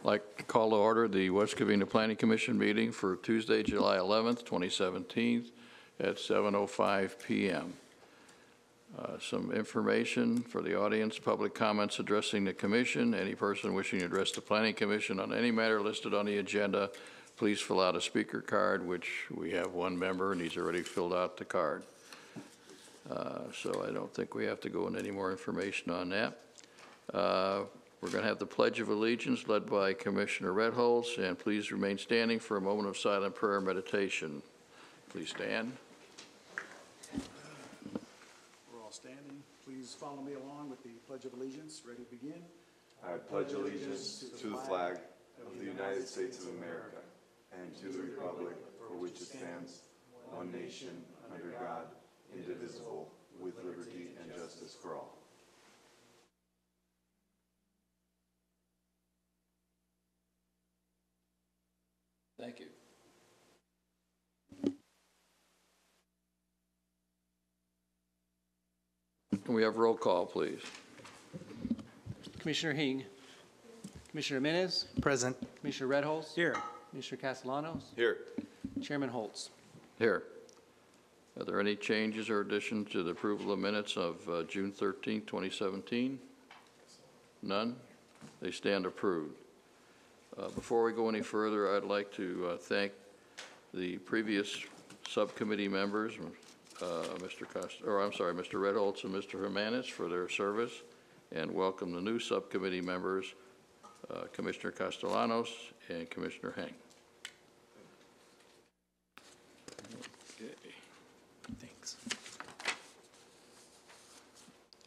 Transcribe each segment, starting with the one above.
Like to call to order the West Covina Planning Commission meeting for Tuesday, July 11th, 2017 at 7:05 p.m. Some information for the audience, public comments addressing the commission. Any person wishing to address the Planning Commission on any matter listed on the agenda, please fill out a speaker card, which we have one member and he's already filled out the card. So I don't think we have to go into any more information on that. We're going to have the Pledge of Allegiance led by Commissioner Redholz, and please remain standing for a moment of silent prayer and meditation. Please stand. We're all standing. Please follow me along with the Pledge of Allegiance. Ready to begin? I pledge allegiance to the flag of the United States of America and to the republic for which it stands, one nation, under God, indivisible, with liberty and justice for all. Thank you. Can we have roll call, please? Commissioner Hing. Commissioner Jimenez. Present. Commissioner Redholz. Here. Commissioner Castellanos. Here. Chairman Holtz. Here. Are there any changes or additions to the approval of minutes of June 13, 2017? None? They stand approved. Before we go any further, I'd like to thank the previous subcommittee members, Mr. Redholz and Mr. Jimenez for their service, and welcome the new subcommittee members, Commissioner Castellanos and Commissioner Heng. Thanks.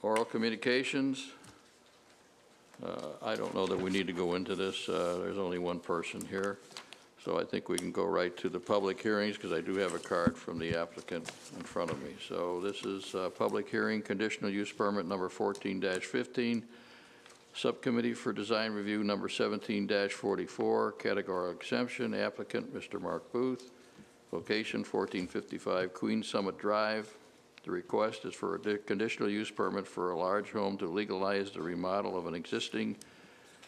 Oral communications. I don't know that we need to go into this. There's only one person here. So I think we can go right to the public hearings because I do have a card from the applicant in front of me. So this is public hearing, conditional use permit number 14-15, subcommittee for design review number 17-44, categorical exemption, applicant Mr. Mark Booth, location 1455 Queen Summit Drive. The request is for a conditional use permit for a large home to legalize the remodel of an existing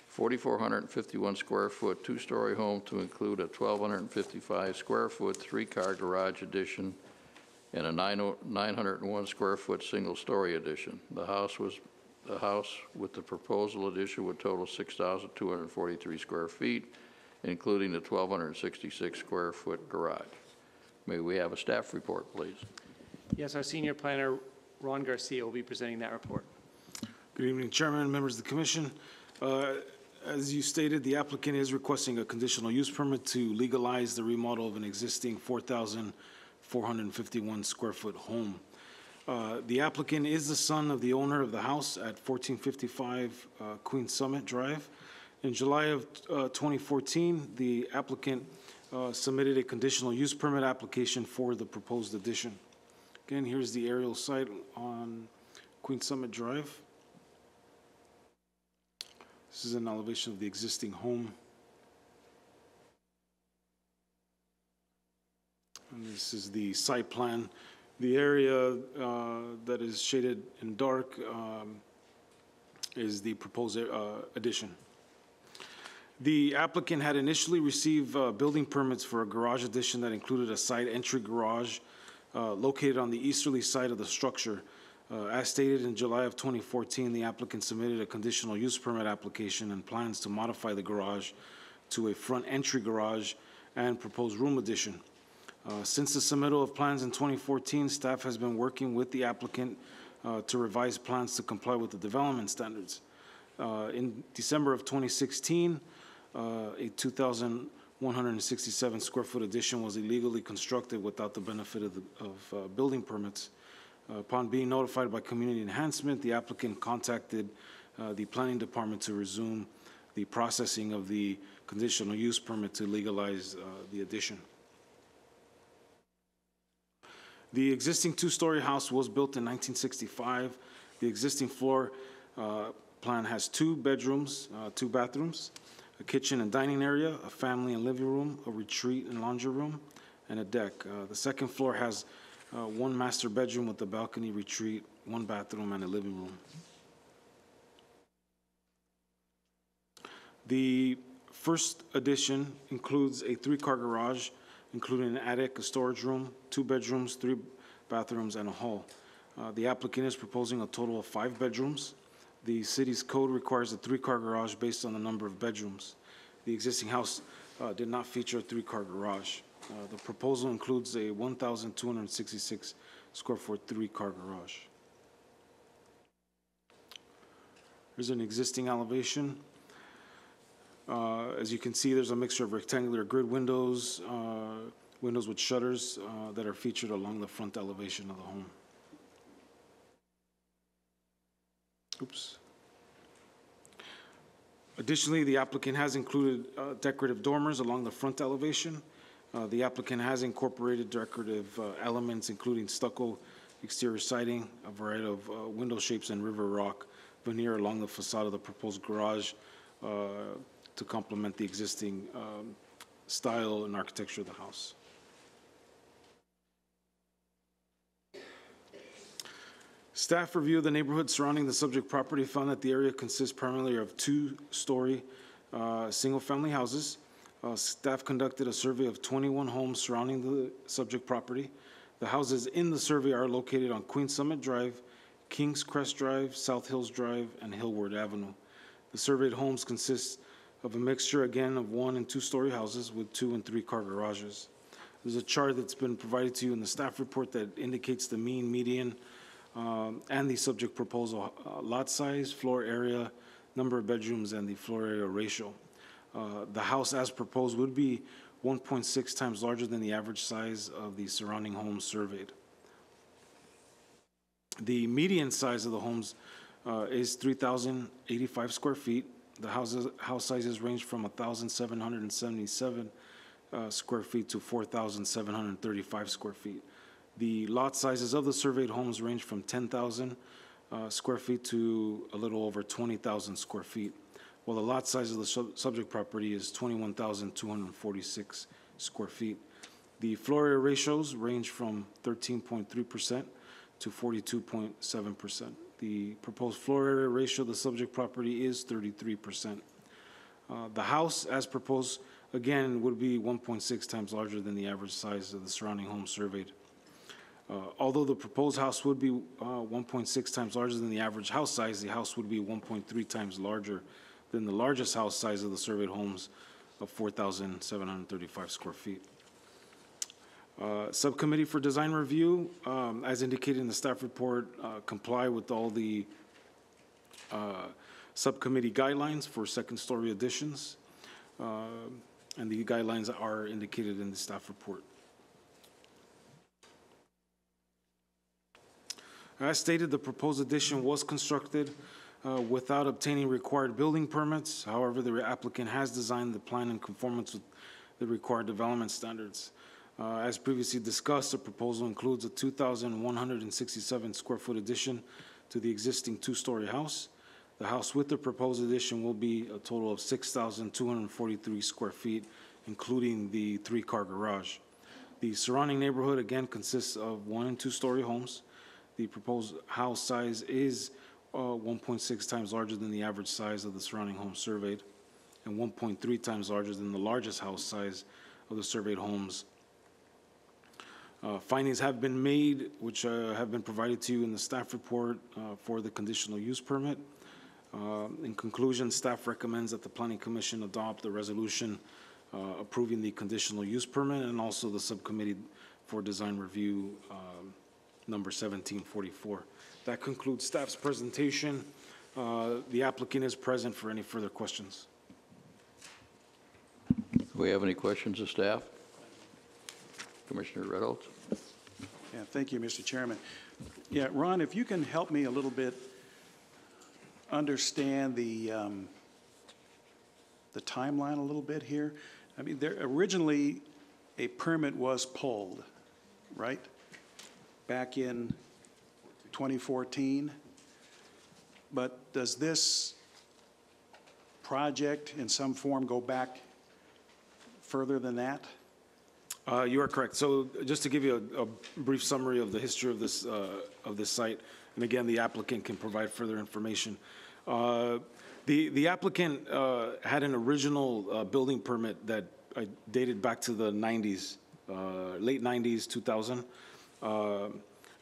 4,451 square foot two-story home to include a 1,255 square foot three-car garage addition and a 901 square foot single-story addition. The house with the proposal addition would total 6,243 square feet, including the 1,266 square foot garage. May we have a staff report, please? Yes, our senior planner, Ron Garcia, will be presenting that report. Good evening, Chairman, members of the Commission. As you stated, the applicant is requesting a conditional use permit to legalize the remodel of an existing 4,451 square foot home. The applicant is the son of the owner of the house at 1455 Queen Summit Drive. In July of 2014, the applicant submitted a conditional use permit application for the proposed addition. Again, here's the aerial site on Queen Summit Drive. This is an elevation of the existing home. And this is the site plan. The area that is shaded in dark is the proposed addition. The applicant had initially received building permits for a garage addition that included a side entry garage located on the easterly side of the structure. As stated in July of 2014, the applicant submitted a conditional use permit application and plans to modify the garage to a front entry garage and proposed room addition. Since the submittal of plans in 2014, staff has been working with the applicant to revise plans to comply with the development standards. In December of 2016, a 2,167 square foot addition was illegally constructed without the benefit of building permits. Upon being notified by Community Enhancement, the applicant contacted the Planning Department to resume the processing of the conditional use permit to legalize the addition. The existing two-story house was built in 1965. The existing floor plan has 2 bedrooms, 2 bathrooms, a kitchen and dining area, a family and living room, a retreat and laundry room, and a deck. The second floor has 1 master bedroom with a balcony, retreat, 1 bathroom, and a living room. The First addition includes a three-car garage, including an attic, a storage room, 2 bedrooms, 3 bathrooms, and a hall. The applicant is proposing a total of 5 bedrooms. The city's code requires a 3-car garage based on the number of bedrooms. The existing house did not feature a 3-car garage. The proposal includes a 1,266 square foot 3-car garage. There's an existing elevation. As you can see, there's a mixture of rectangular grid windows, windows with shutters that are featured along the front elevation of the home. Oops. Additionally, the applicant has included decorative dormers along the front elevation. The applicant has incorporated decorative elements, including stucco exterior siding, a variety of window shapes, and river rock veneer along the facade of the proposed garage to complement the existing style and architecture of the house. Staff review of the neighborhood surrounding the subject property found that the area consists primarily of 2-story single-family houses. Staff conducted a survey of 21 homes surrounding the subject property. The houses in the survey are located on Queen Summit Drive, Kings Crest Drive, South Hills Drive, and Hillward Avenue. The surveyed homes consist of a mixture, again, of 1- and 2-story houses with 2- and 3-car garages. There's a chart that's been provided to you in the staff report that indicates the mean, median, and the subject proposal lot size, floor area, number of bedrooms, and the floor area ratio. The house as proposed would be 1.6 times larger than the average size of the surrounding homes surveyed. The median size of the homes is 3,085 square feet. The house sizes range from 1,777 square feet to 4,735 square feet. The lot sizes of the surveyed homes range from 10,000 square feet to a little over 20,000 square feet, while the lot size of the subject property is 21,246 square feet. The floor area ratios range from 13.3% to 42.7%. The proposed floor area ratio of the subject property is 33%. The house, as proposed, again, would be 1.6 times larger than the average size of the surrounding home surveyed. Although the proposed house would be 1.6 times larger than the average house size, the house would be 1.3 times larger than the largest house size of the surveyed homes of 4,735 square feet. Subcommittee for Design Review, as indicated in the staff report, comply with all the subcommittee guidelines for second-story additions, and the guidelines are indicated in the staff report. As stated, the proposed addition was constructed without obtaining required building permits. However, the applicant has designed the plan in conformance with the required development standards. As previously discussed, the proposal includes a 2,167 square foot addition to the existing 2-story house. The house with the proposed addition will be a total of 6,243 square feet, including the 3-car garage. The surrounding neighborhood, again, consists of 1- and 2-story homes. The proposed house size is 1.6 times larger than the average size of the surrounding homes surveyed, and 1.3 times larger than the largest house size of the surveyed homes. Findings have been made, which have been provided to you in the staff report for the conditional use permit. In conclusion, staff recommends that the Planning Commission adopt the resolution approving the conditional use permit, and also the subcommittee for design review number 1744. That concludes staff's presentation. The applicant is present for any further questions. Do we have any questions of staff? Commissioner Reynolds? Yeah, thank you, Mr. Chairman. Yeah, Ron, if you can help me a little bit understand the timeline a little bit here. I mean, there originally a permit was pulled, right? Back in 2014. But does this project in some form go back further than that? You are correct. So just to give you a brief summary of the history of this site, and again, the applicant can provide further information. The applicant had an original building permit that dated back to the 90s, late 90s, 2000,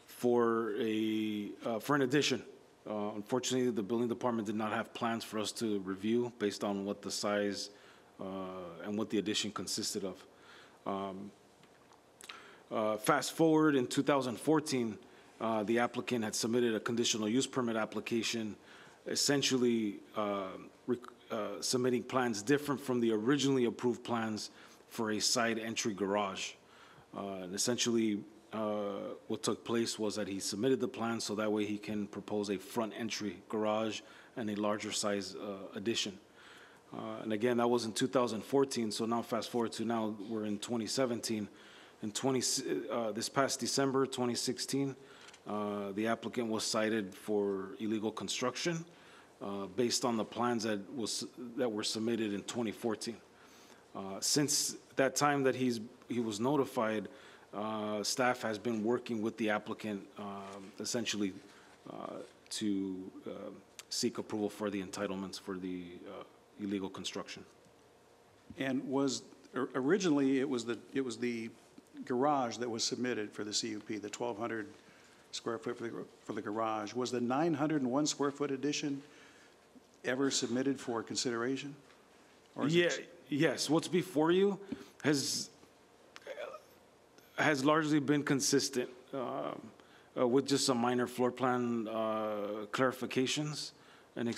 for an addition. Unfortunately, the building department did not have plans for us to review based on what the size and what the addition consisted of. Fast forward in 2014, the applicant had submitted a conditional use permit application, essentially submitting plans different from the originally approved plans for a side entry garage. And essentially, what took place was that he submitted the plan so that way he can propose a front entry garage and a larger size addition. And again, that was in 2014, so now fast forward to now, we're in 2017. In this past December 2016, the applicant was cited for illegal construction based on the plans that were submitted in 2014. Since that time that he was notified, staff has been working with the applicant essentially to seek approval for the entitlements for the illegal construction. And originally, it was the garage that was submitted for the CUP, the 1,200 square foot for the garage. Was the 901 square foot addition ever submitted for consideration? Or is it- Yes, what's before you has largely been consistent with just some minor floor plan clarifications and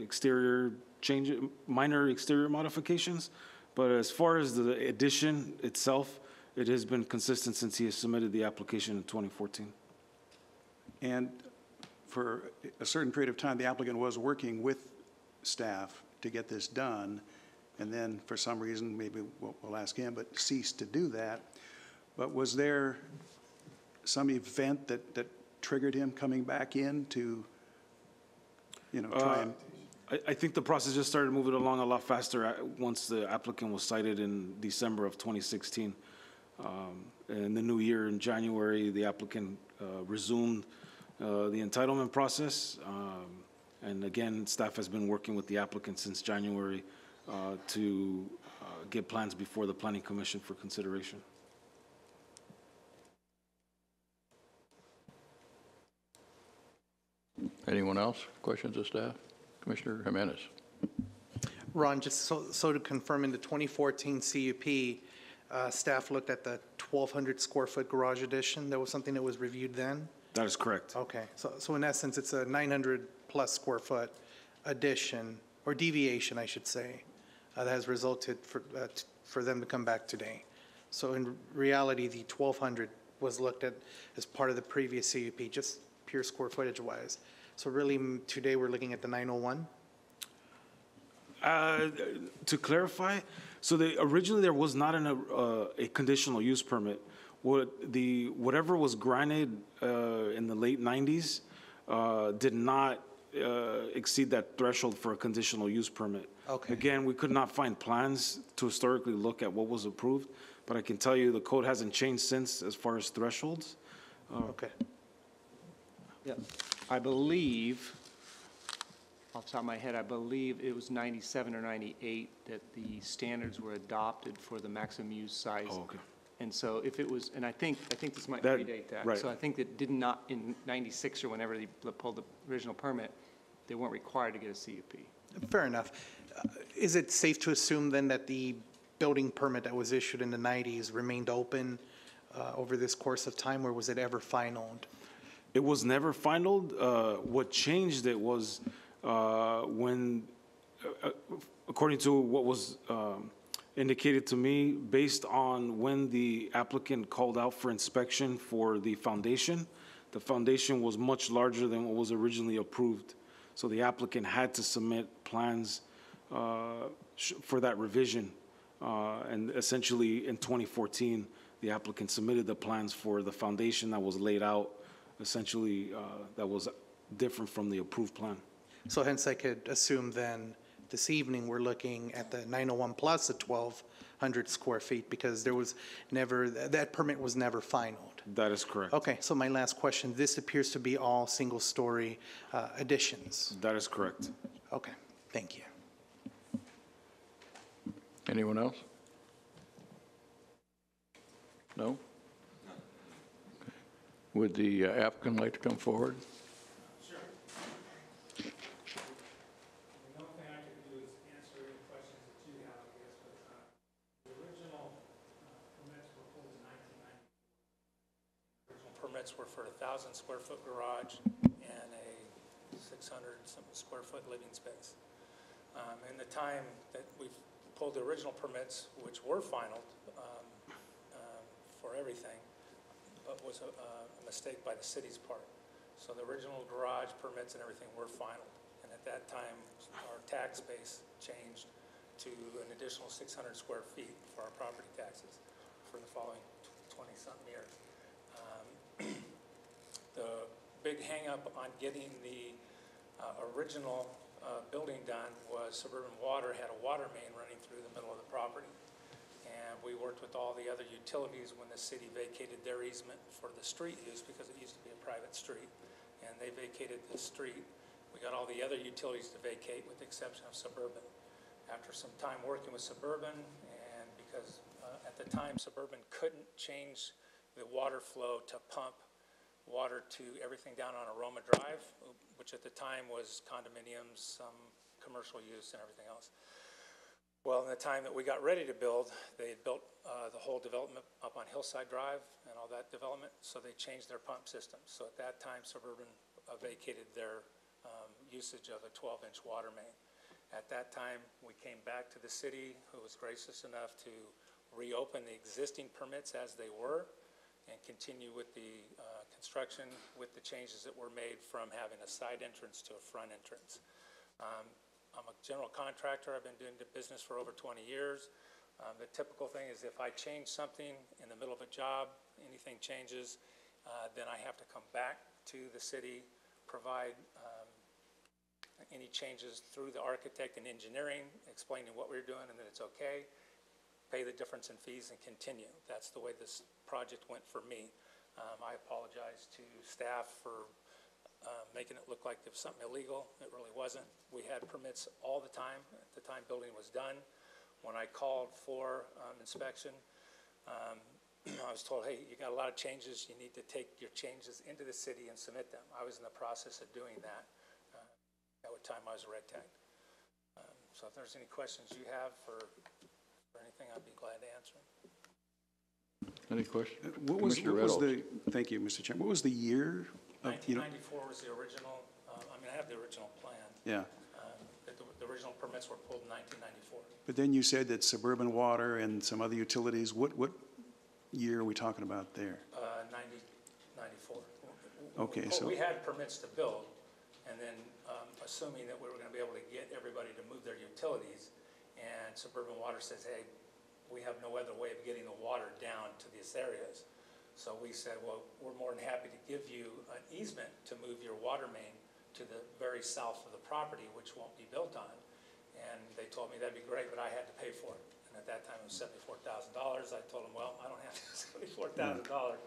exterior change, minor exterior modifications. But as far as the addition itself, it has been consistent since he has submitted the application in 2014. And for a certain period of time, the applicant was working with staff to get this done, and then for some reason, maybe we'll ask him, but ceased to do that. But was there some event that triggered him coming back in to, try and? I think the process just started moving along a lot faster once the applicant was cited in December of 2016. In the new year, in January, the applicant resumed the entitlement process. And again, staff has been working with the applicant since January to get plans before the Planning Commission for consideration. Anyone else? Questions of staff? Commissioner Jimenez. Ron, just so to confirm, in the 2014 CUP, staff looked at the 1,200 square foot garage addition. That was something that was reviewed then? That is correct. Okay, so in essence, it's a 900 plus square foot addition, or deviation, I should say, that has resulted for them to come back today. So in reality, the 1,200 was looked at as part of the previous CUP, just pure square footage wise. So really, today we're looking at the 901? To clarify, so originally there was not a conditional use permit. Whatever was granted in the late 90s did not exceed that threshold for a conditional use permit. Okay. Again, we could not find plans to historically look at what was approved, but I can tell you the code hasn't changed since as far as thresholds. Okay. Yeah, I believe, off the top of my head, I believe it was 97 or 98 that the standards were adopted for the maximum use size. Oh, okay. And so if it was, and I think this might That- predate that. right. So I think that did not, in 96 or whenever they pulled the original permit, they weren't required to get a CUP. Fair enough. Is it safe to assume then that the building permit that was issued in the 90s remained open over this course of time, or was it ever finalized? It was never finalized. What changed it was when, according to what was indicated to me, based on when the applicant called out for inspection for the foundation was much larger than what was originally approved. So the applicant had to submit plans for that revision. And essentially in 2014, the applicant submitted the plans for the foundation that was laid out, essentially that was different from the approved plan. So hence I could assume then this evening we're looking at the 901 plus the 1,200 square feet, because there was never, that permit was never finalized. That is correct. Okay, so my last question, this appears to be all single-story additions. That is correct. Okay, thank you. Anyone else? No? Okay. Would the applicant like to come forward? Sure. The only thing I can do is answer any questions that you have, I guess, but the original permits were pulled in 1990. Original permits were for a 1,000-square-foot garage and a 600-something square foot living space. In the time that we pulled the original permits, which were final for everything, but was a mistake by the city's part. So the original garage permits and everything were final. And at that time, our tax base changed to an additional 600 square feet for our property taxes for the following 20-something years. The big hang-up on getting the original building done was Suburban Water had a water main running through the middle of the property. And we worked with all the other utilities when the city vacated their easement for the street use, because it used to be a private street. And they vacated the street. We got all the other utilities to vacate with the exception of Suburban. After some time working with Suburban, and because at the time Suburban couldn't change the water flow to pump water to everything down on Aroma Drive, which at the time was condominiums, some commercial use and everything else. Well, in the time that we got ready to build, they had built the whole development up on Hillside Drive and all that development, so they changed their pump system. So at that time, Suburban vacated their usage of a 12-inch water main. At that time, we came back to the city, who was gracious enough to reopen the existing permits as they were and continue with the construction with the changes that were made from having a side entrance to a front entrance. I'm a general contractor. I've been doing the business for over 20 years. The typical thing is if I change something in the middle of a job, anything changes, then I have to come back to the city, provide any changes through the architect and engineering, explaining what we're doing and that it's okay, pay the difference in fees and continue. That's the way this project went for me. I apologize to staff for making it look like there was something illegal. It really wasn't. We had permits all the time at the time building was done. When I called for inspection, I was told, hey, you got a lot of changes. You need to take your changes into the city and submit them. I was in the process of doing that. At what time I was red tagged. So if there's any questions you have for anything, I'd be glad to answer them. Any questions? What was Commissioner the, thank you, Mr. Chairman. What was the year of, 1994 was the original, I have the original plan. Yeah. The original permits were pulled in 1994. But then you said that Suburban Water and some other utilities, what year are we talking about there? 94. Okay, so. We had permits to build, and then assuming that we were going to be able to get everybody to move their utilities, and Suburban Water says, hey, we have no other way of getting the water down to these areas. So we said, well, we're more than happy to give you an easement to move your water main to the very south of the property, which won't be built on. And they told me that'd be great, but I had to pay for it. And at that time it was $74,000. I told them, well, I don't have $74,000.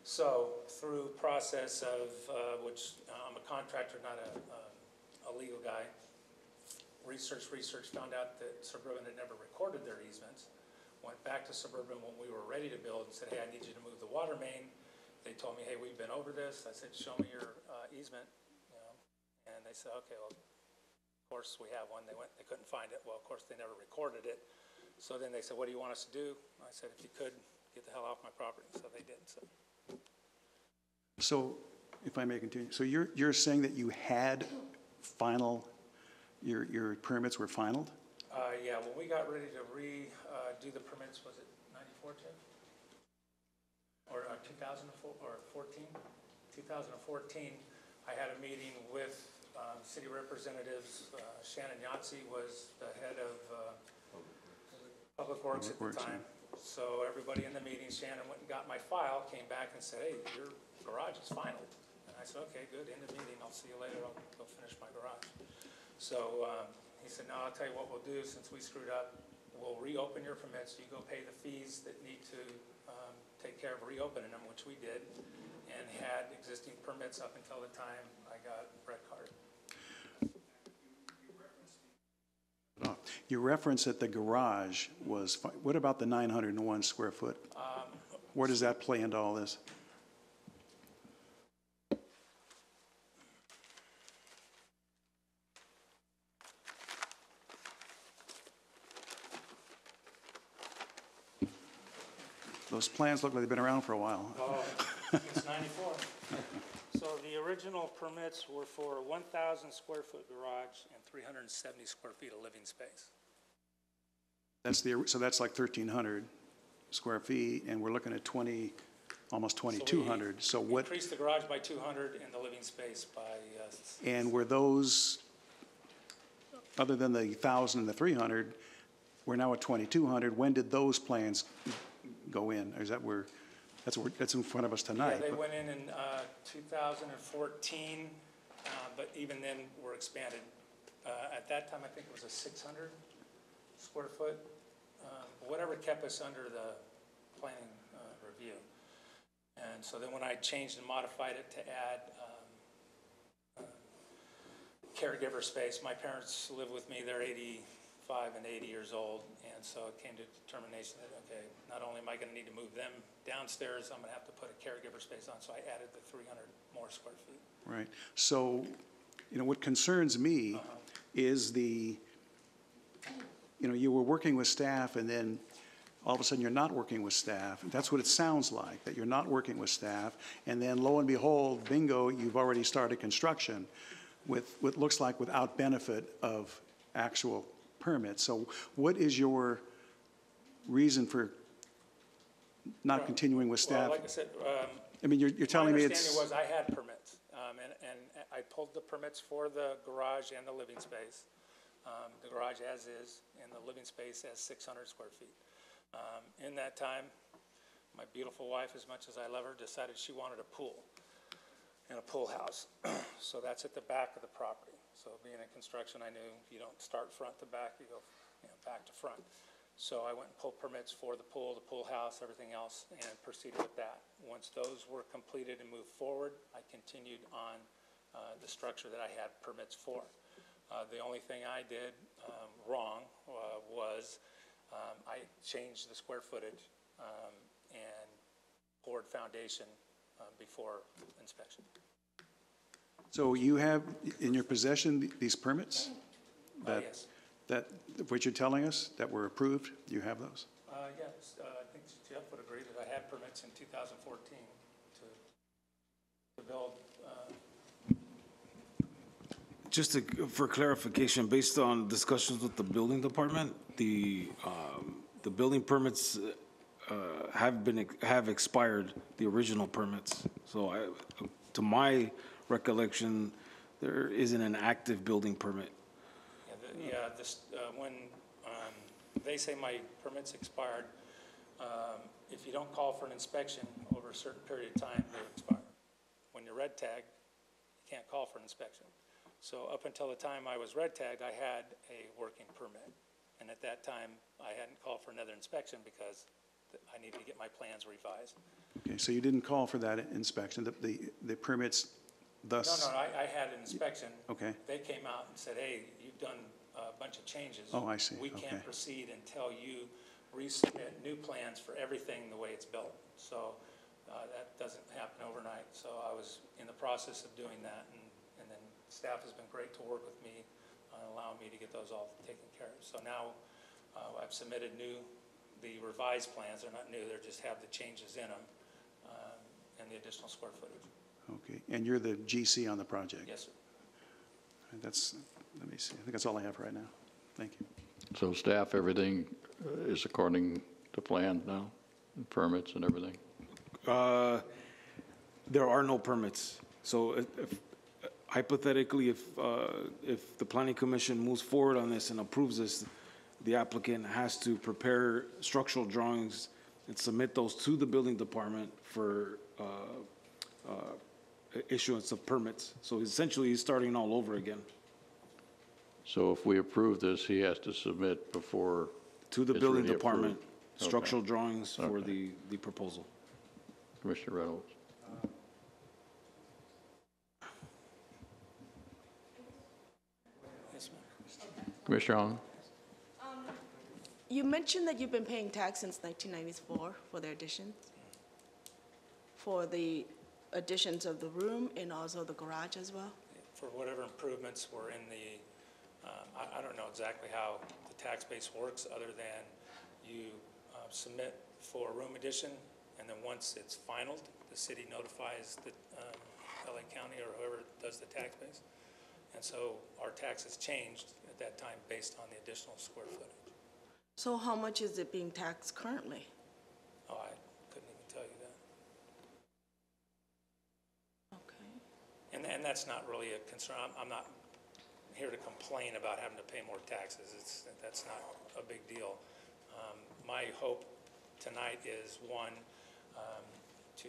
So through process of, which I'm a contractor, not a legal guy, research, found out that Suburban had never recorded their easements. Went back to Suburban when we were ready to build and said, hey, I need you to move the water main. They told me, hey, we've been over this. I said, show me your easement, and they said, okay, well, of course we have one. They couldn't find it. Well, of course they never recorded it. So then they said, what do you want us to do? I said, if you could, get the hell off my property. So they did. So, if I may continue, so you're saying that you had final, your permits were finaled? Yeah, when we got ready to do the permits, was it 94, Jeff? Or 2004, or 14? 2014, I had a meeting with city representatives. Shannon Yahtzee was the head of Public Works at the time. So everybody in the meeting, Shannon went and got my file, came back and said, hey, your garage is final. And I said, okay, good, end of meeting. I'll see you later. I'll go finish my garage. So he said, no, I'll tell you what we'll do since we screwed up. We'll reopen your permits. You go pay the fees that need to take care of reopening them, which we did, and had existing permits up until the time I got red card. You referenced that the garage was, what about the 901 square foot? Where does that play into all this? Those plans look like they've been around for a while. Since '94. So the original permits were for a 1,000 square foot garage and 370 square feet of living space. So that's like 1,300 square feet, and we're looking at 20, almost 2,200. So what, Increased the garage by 200 and the living space by, and were those, other than the 1,000 and the 300, we're now at 2,200. When did those plans go in? Or is that where, that's in front of us yeah, tonight? they but- went in 2014, but even then were expanded. At that time, I think it was a 600 square foot, whatever kept us under the planning review. And so then when I changed and modified it to add caregiver space, my parents live with me, they're 85 and 80 years old, and so it came to determination that, okay, not only am I gonna need to move them downstairs, I'm gonna have to put a caregiver space on, so I added the 300 more square feet. Right. So, what concerns me is you were working with staff, and then all of a sudden you're not working with staff. That's what it sounds like, that you're not working with staff. And then lo and behold, bingo, you've already started construction with what looks like without benefit of actual permits. So what is your reason for not continuing with Well, staff? like I said, I mean, you're telling me my it's. understanding was I had permits, and I pulled the permits for the garage and the living space. The garage as is, and the living space as 600 square feet. In that time, my beautiful wife, as much as I love her, decided she wanted a pool and a pool house. So that's at the back of the property. So being in construction, I knew you don't start front to back, you go back to front. So I went and pulled permits for the pool house, everything else, and proceeded with that. Once those were completed and moved forward, I continued on the structure that I had permits for. The only thing I did wrong was I changed the square footage and poured foundation before inspection. So you have in your possession these permits? Yes. That, what you're telling us, that were approved, you have those? Yes, I think Jeff would agree that I had permits in 2014 to build. Just for clarification, based on discussions with the building department, the building permits have expired, the original permits. So to my recollection, there isn't an active building permit. When they say my permit's expired, if you don't call for an inspection over a certain period of time, they expire. When you're red tagged, you can't call for an inspection. So up until the time I was red tagged, I had a working permit. And at that time, I hadn't called for another inspection because I needed to get my plans revised. Okay, so you didn't call for that inspection, the permits thus? No, I had an inspection. Okay. They came out and said, hey, you've done a bunch of changes. Oh, I see. We Okay. can't proceed until you resubmit new plans for everything the way it's built. So that doesn't happen overnight. So I was in the process of doing that, and then staff has been great to work with me on allowing me to get those all taken care of. So now I've submitted the revised plans. They're not new, they just have the changes in them and the additional square footage. Okay, and you're the GC on the project? Yes, sir. Let me see, I think that's all I have right now. Thank you. So staff, everything is according to plan now, permits and everything? There are no permits. So hypothetically, if the planning commission moves forward on this and approves this, the applicant has to prepare structural drawings and submit those to the building department for issuance of permits. So essentially, he's starting all over again. So if we approve this, he has to submit before To the it's building really department, approved. Okay. structural drawings for Okay. the proposal. Commissioner Reynolds. Yes, ma'am. Commissioner Hong? You mentioned that you've been paying tax since 1994 for the additions, for the additions of the room and also the garage as well? For whatever improvements were in the, I don't know exactly how the tax base works, other than you submit for a room addition, and then once it's finalized, the city notifies the LA County or whoever does the tax base. And so our taxes changed at that time based on the additional square footage. So how much is it being taxed currently? Oh, I couldn't even tell you that. Okay. And that's not really a concern. I'm not here to complain about having to pay more taxes. That's not a big deal. My hope tonight is, one, to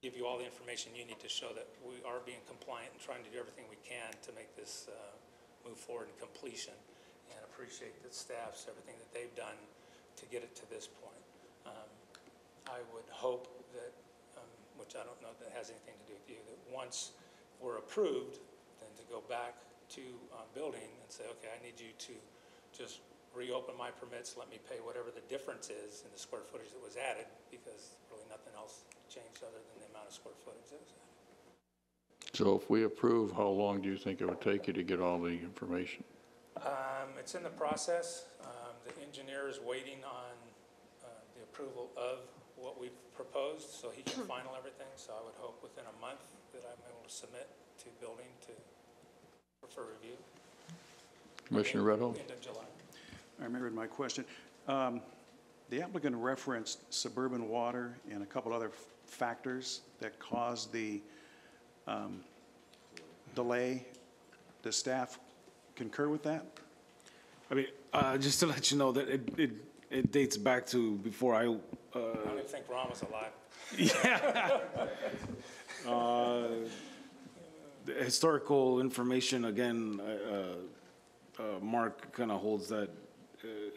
give you all the information you need to show that we are being compliant and trying to do everything we can to make this move forward in completion, and appreciate the staff's everything that they've done to get it to this point. I would hope that, which I don't know that has anything to do with you, that once we're approved, then to go back to building and say, okay, I need you to just reopen my permits, let me pay whatever the difference is in the square footage that was added, because really nothing else changed other than the amount of square footage that was added. So if we approve, how long do you think it would take you to get all the information? It's in the process. The engineer is waiting on the approval of what we've proposed, so he can final everything. So I would hope within a month that I'm able to submit to building for review. Commissioner Reynolds? End of July. I remembered my question. The applicant referenced suburban water and a couple other factors that caused the delay. Does staff concur with that? I mean, just to let you know that it dates back to before I, I don't even think Ron was alive. the historical information, again, Mark kind of holds that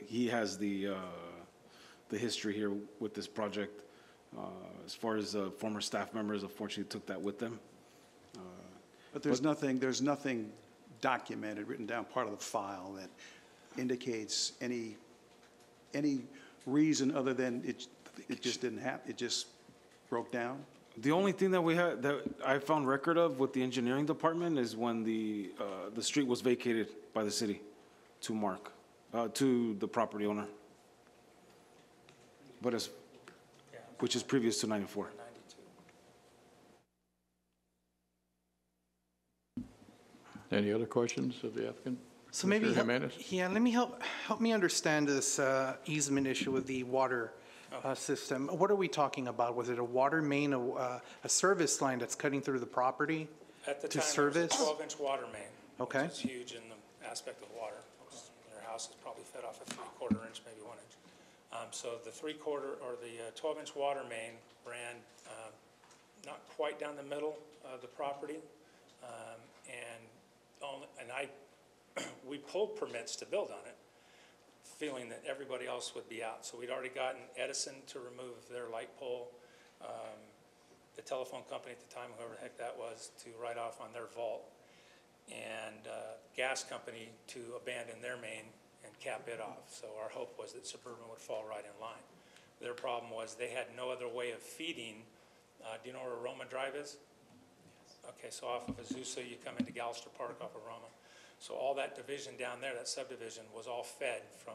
he has the history here with this project. As far as former staff members, unfortunately took that with them. But there's nothing documented, written down, part of the file that indicates any reason other than it just didn't happen, it just broke down? The only thing that we had, that I found record of with the engineering department, is when the street was vacated by the city to Mark, to the property owner. But as, Yeah, which is previous to 94. 92. Any other questions of the applicant? So maybe, Commissioner Jimenez? yeah, let me help me understand this easement issue with the water system. What are we talking about? Was it a water main, a service line that's cutting through the property At the to time, service? there was a 12-inch water main, Okay. which is huge in the aspect of water. Your house is probably fed off a 3/4 inch, maybe 1 inch. So the 3/4 or the 12-inch water main ran not quite down the middle of the property, we pulled permits to build on it, feeling that everybody else would be out. So we'd already gotten Edison to remove their light pole, the telephone company at the time, whoever the heck that was, to write off on their vault, and gas company to abandon their main and cap it off. So our hope was that Suburban would fall right in line. Their problem was they had no other way of feeding. Do you know where Aroma Drive is? Okay, so off of Azusa, you come into Gallister Park off of Aroma. So all that division down there, that subdivision, was all fed from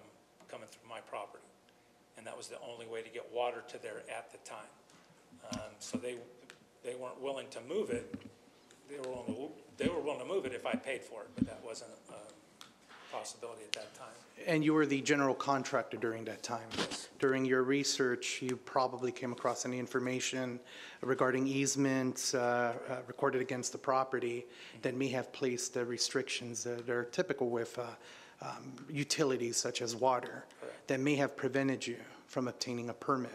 coming through my property. And that was the only way to get water to there at the time. So they weren't willing to move it. They were willing to move it if I paid for it, but that wasn't a possibility at that time. And you were the general contractor during that time? Yes. During your research, you probably came across any information regarding easements recorded against the property that may have placed the restrictions that are typical with utilities such as water, Correct. that may have prevented you from obtaining a permit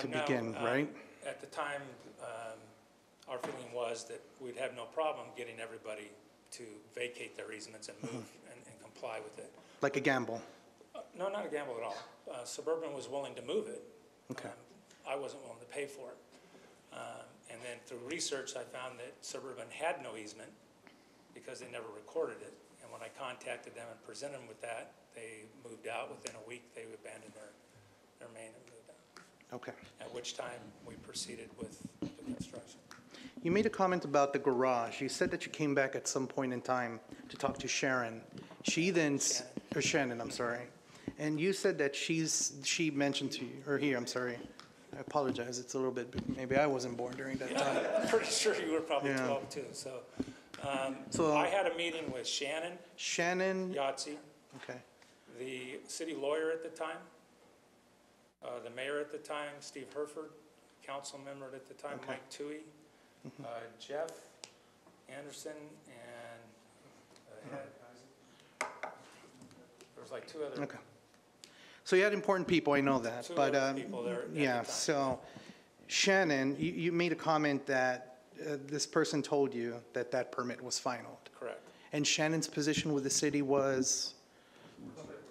to No, begin, right? At the time, our feeling was that we'd have no problem getting everybody to vacate their easements and move and comply with it. Like a gamble? No, not a gamble at all. Suburban was willing to move it. Okay. I wasn't willing to pay for it. And then through research, I found that Suburban had no easement because they never recorded it. And when I contacted them and presented them with that, they moved out. Within a week, they abandoned their main and moved out. Okay. At which time we proceeded with the construction. You made a comment about the garage. You said that you came back at some point in time to talk to Sharon. She then, or Shannon, I'm sorry. And you said that she mentioned to you, or here, I'm sorry. I apologize, it's a little bit, maybe I wasn't born during that time. I'm pretty sure you were probably Yeah. 12 too. So So- I had a meeting with Shannon Shannon, Yahtzee, okay, the city lawyer at the time, the mayor at the time, Steve Herford, council member at the time, Okay. Mike Toohey, Jeff Anderson, and there was like two other. okay. So you had important people, I know that, Two but, other people there at the yeah, time. so Shannon, you made a comment that this person told you that that permit was final. Correct. And Shannon's position with the city was,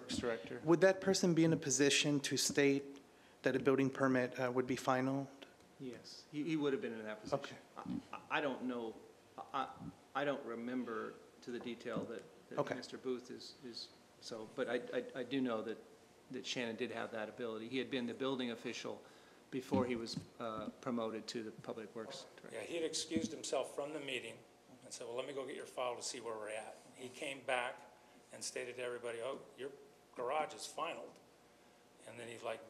Works Director. would that person be in a position to state that a building permit would be final? Yes, he would have been in that position. I don't know, I don't remember to the detail that Okay. Mr. Booth is, so, but I do know that Shannon did have that ability. He had been the building official before he was promoted to the Public Works Director. Yeah, he had excused himself from the meeting and said, well, let me go get your file to see where we're at. He came back and stated to everybody, oh, your garage is finalled. And then he's like,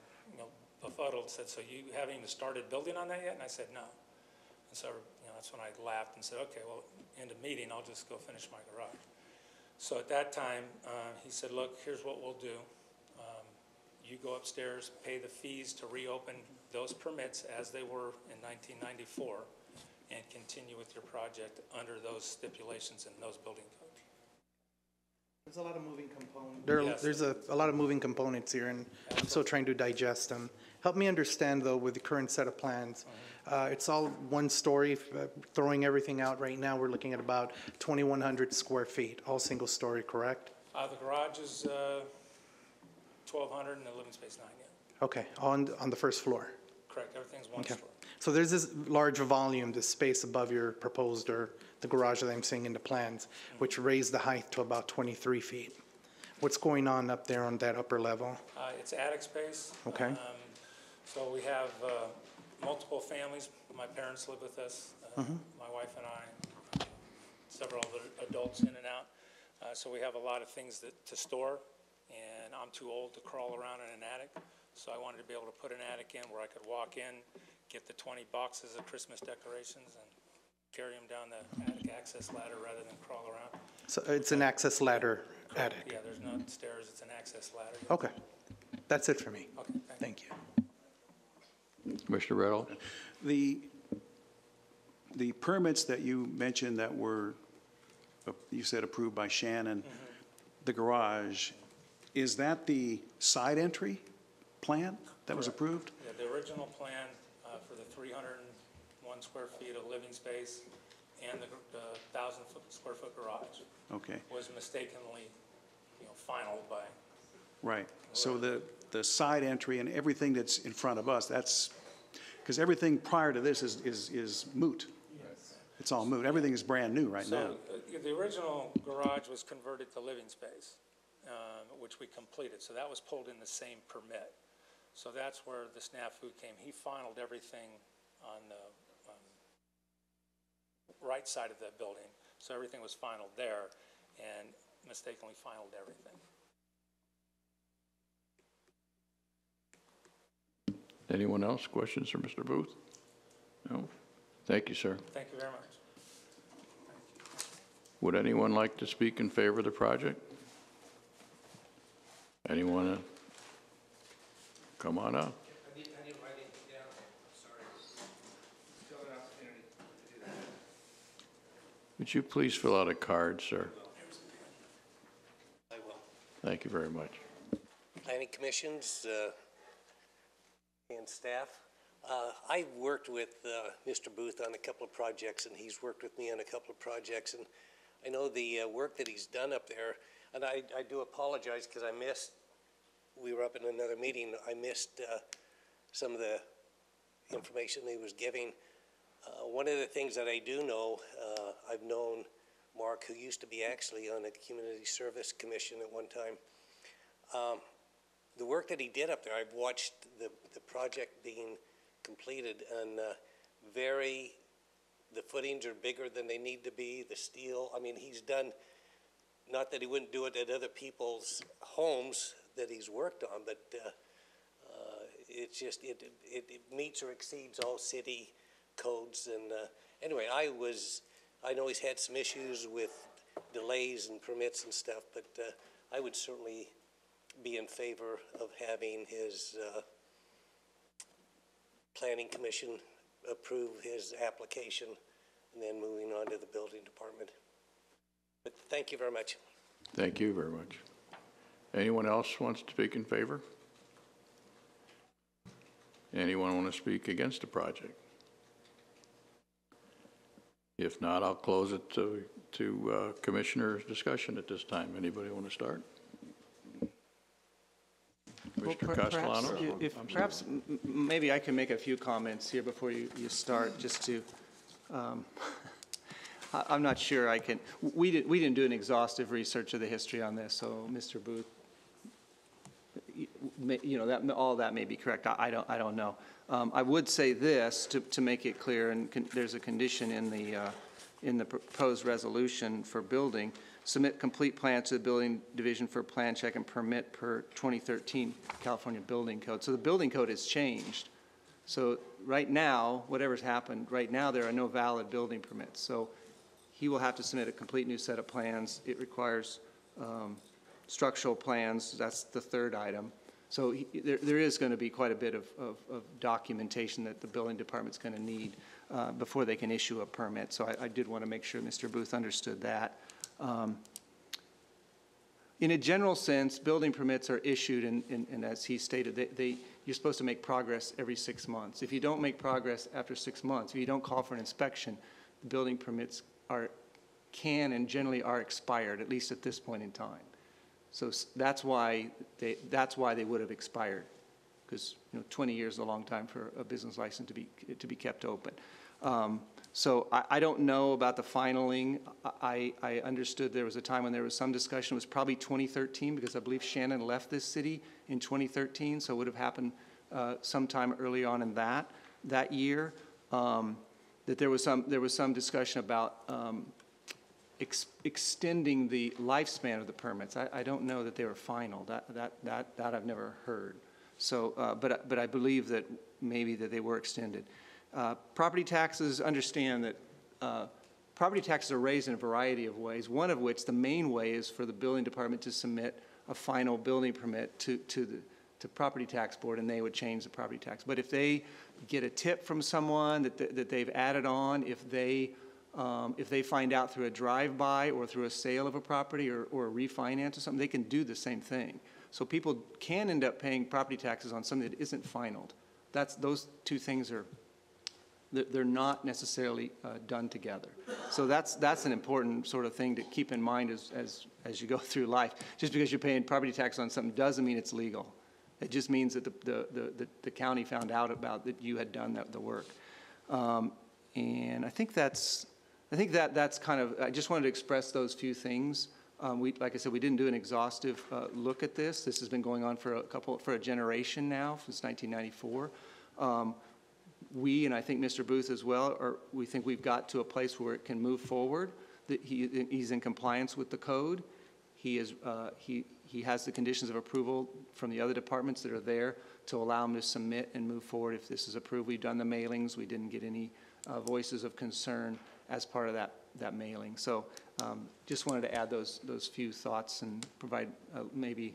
befuddled, said, so you haven't even started building on that yet? And I said, no. And so, that's when I laughed and said, okay, well, end of meeting, I'll just go finish my garage. So at that time, he said, look, here's what we'll do. You go upstairs, pay the fees to reopen those permits as they were in 1994, and continue with your project under those stipulations in those building codes. There's a lot of moving components. Yes. There's a lot of moving components here, and I'm still trying to digest them. Help me understand, though, with the current set of plans. It's all one story, throwing everything out right now, we're looking at about 2,100 square feet, all single story, correct? The garage is 1,200 and the living space 9, yeah. Okay, on the first floor. Correct, everything's one Okay. story. So there's this large volume, this space above your proposed, or the garage that I'm seeing in the plans, which raised the height to about 23 feet. What's going on up there on that upper level? It's attic space. Okay. So we have multiple families. My parents live with us, my wife and I, several other adults in and out. So we have a lot of things to store, and I'm too old to crawl around in an attic. So I wanted to be able to put an attic in where I could walk in, get the 20 boxes of Christmas decorations, and carry them down the attic access ladder rather than crawl around. So it's an access ladder attic? Yeah, there's no stairs, it's an access ladder. Okay, that's it for me. Okay, thank you. Thank you. Commissioner Redall? The permits that you mentioned that were, you said approved by Shannon, the garage, is that the side entry plan that was Correct. approved? Yeah, the original plan for the 301 square feet of living space and the 1,000 square foot garage Okay, was mistakenly, finalized by. right. So the side entry and everything that's in front of us, that's, because everything prior to this is moot. It's all moot. Everything is brand new right now. So the original garage was converted to living space, which we completed. So that was pulled in the same permit. So that's where the snafu came. He finalized everything on the right side of the building. So everything was finalized there and mistakenly finalized everything. Anyone else? Questions for Mr. Booth? No? Thank you, sir. Thank you very much. Would anyone like to speak in favor of the project? Anyone? Come on up. I didn't write anything down, sorry. Still an opportunity to do that. Would you please fill out a card, sir? I will. Thank you very much. Planning commissions and staff. I worked with Mr. Booth on a couple of projects, and he's worked with me on a couple of projects. And I know the work that he's done up there, and I do apologize because I missed, we were up in another meeting, I missed some of the information he was giving. One of the things that I do know, I've known Mark, who used to be actually on the Community Service Commission at one time. The work that he did up there, I've watched the project being completed, and the footings are bigger than they need to be, the steel. I mean, he's done, not that he wouldn't do it at other people's homes that he's worked on, but it's just, it meets or exceeds all city codes. And anyway, I know he's had some issues with delays and permits and stuff, but I would certainly be in favor of having his planning commission approve his application and then moving on to the building department. But thank you very much. Thank you very much. Anyone else wants to speak in favor? Anyone want to speak against the project? If not, I'll close it to commissioner's discussion at this time. Anybody want to start? Well, Mr. perhaps, Castellano? maybe I can make a few comments here before you start, just to, I'm not sure I can, we didn't do an exhaustive research of the history on this, so Mr. Booth, you know, all that may be correct. I don't know. I would say this to make it clear, and there's a condition in the proposed resolution for building. Submit complete plans to the building division for plan check and permit per 2013 California Building Code. So the building code has changed. So right now, whatever's happened, right now there are no valid building permits. So he will have to submit a complete new set of plans. It requires structural plans. That's the third item. So there is going to be quite a bit of documentation that the building department's going to need before they can issue a permit. So I did want to make sure Mr. Booth understood that. In a general sense, building permits are issued, and as he stated, you're supposed to make progress every 6 months. If you don't make progress after 6 months, if you don't call for an inspection, the building permits can and generally are expired, at least at this point in time. So that's why they would have expired, because 20 years is a long time for a business license to be kept open. So I don't know about the finaling. I understood there was a time when there was some discussion. It was probably 2013, because I believe Shannon left this city in 2013, so it would have happened sometime early on in that year. That there was some discussion about extending the lifespan of the permits. I don't know that they were final. That I've never heard. So, but I believe that maybe that they were extended. Property taxes, understand that property taxes are raised in a variety of ways, one of which, the main way, is for the building department to submit a final building permit to the property tax board, and they would change the property tax. But if they get a tip from someone that they've added on, if they find out through a drive-by or through a sale of a property or a refinance or something, they can do the same thing. So people can end up paying property taxes on something that isn't finalized. Those two things they're not necessarily done together. So that's an important sort of thing to keep in mind as you go through life. Just because you're paying property tax on something doesn't mean it's legal. It just means that the county found out about that you had done the work. And I think that's kind of, I just wanted to express those few things. Like I said, we didn't do an exhaustive look at this. This has been going on for a generation now, since 1994. We, and I think Mr. Booth as well, we think we've got to a place where it can move forward, that he's in compliance with the code. He has the conditions of approval from the other departments that are there to allow him to submit and move forward if this is approved. We've done the mailings. We didn't get any voices of concern as part of that mailing. So just wanted to add those few thoughts and provide maybe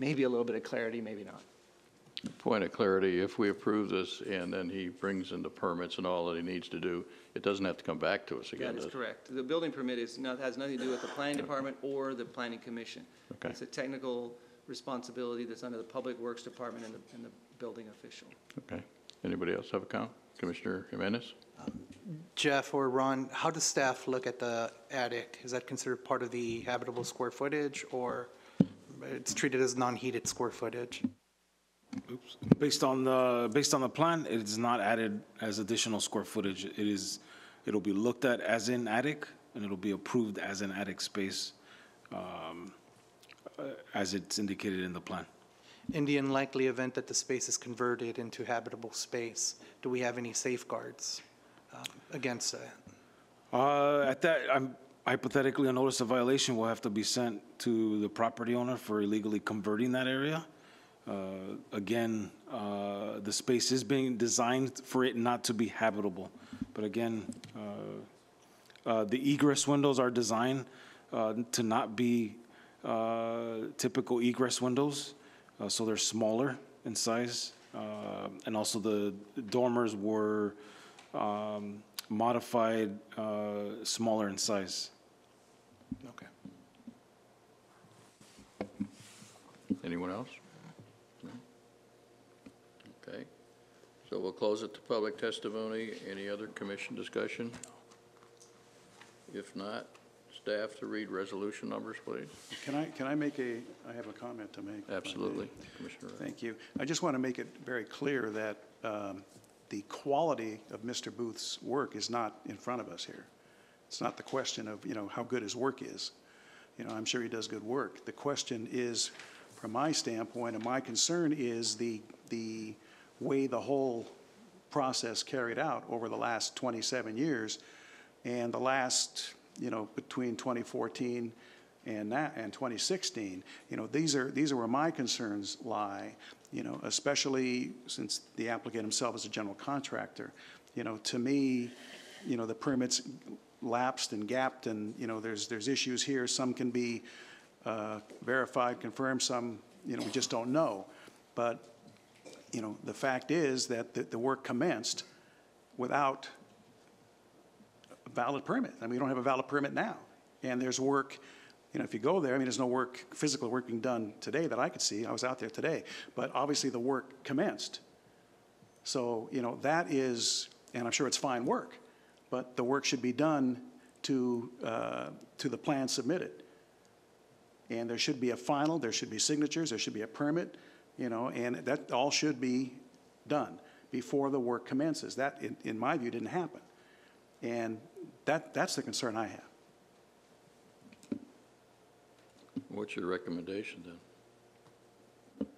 a little bit of clarity, maybe not. Point of clarity, if we approve this and then he brings in the permits and all that he needs to do, it doesn't have to come back to us again, That is does it? correct. The building permit has nothing to do with the planning department or the planning commission. Okay. It's a technical responsibility that's under the public works department and the building official. Okay. Anybody else have a comment? Commissioner Jimenez? Jeff or Ron, how does staff look at the attic? Is that considered part of the habitable square footage, or it's treated as non-heated square footage? Based on the plan, it is not added as additional square footage. It'll be looked at as an attic, and it'll be approved as an attic space, as it's indicated in the plan. In the unlikely event that the space is converted into habitable space, do we have any safeguards against that? At that, hypothetically, a notice of violation will have to be sent to the property owner for illegally converting that area. Again, the space is being designed for it not to be habitable. But again, the egress windows are designed to not be typical egress windows, so they're smaller in size. And also the dormers were modified smaller in size. Okay. Anyone else? No? Okay. So we'll close it to public testimony. Any other commission discussion? If not, staff to read resolution numbers, please. Can I I have a comment to make. Absolutely, Commissioner Wright. Thank you. I just want to make it very clear that the quality of Mr. Booth's work is not in front of us here. It's not the question of, how good his work is. I'm sure he does good work. The question is, from my standpoint, and my concern is the way the whole process carried out over the last 27 years and the last, between 2014 and 2016. These are where my concerns lie, especially since the applicant himself is a general contractor. To me, the permits lapsed and gapped, and there's issues here. Some can be verified, confirmed. Some we just don't know. But the fact is that the work commenced without a valid permit. I mean, we don't have a valid permit now, and there's work. If you go there, there's no physical work being done today that I could see. I was out there today, but obviously the work commenced. So that is, and I'm sure it's fine work, but the work should be done to the plan submitted. And there should be a final, there should be signatures, there should be a permit, and that all should be done before the work commences. That, in my view, didn't happen. And that's the concern I have. What's your recommendation then?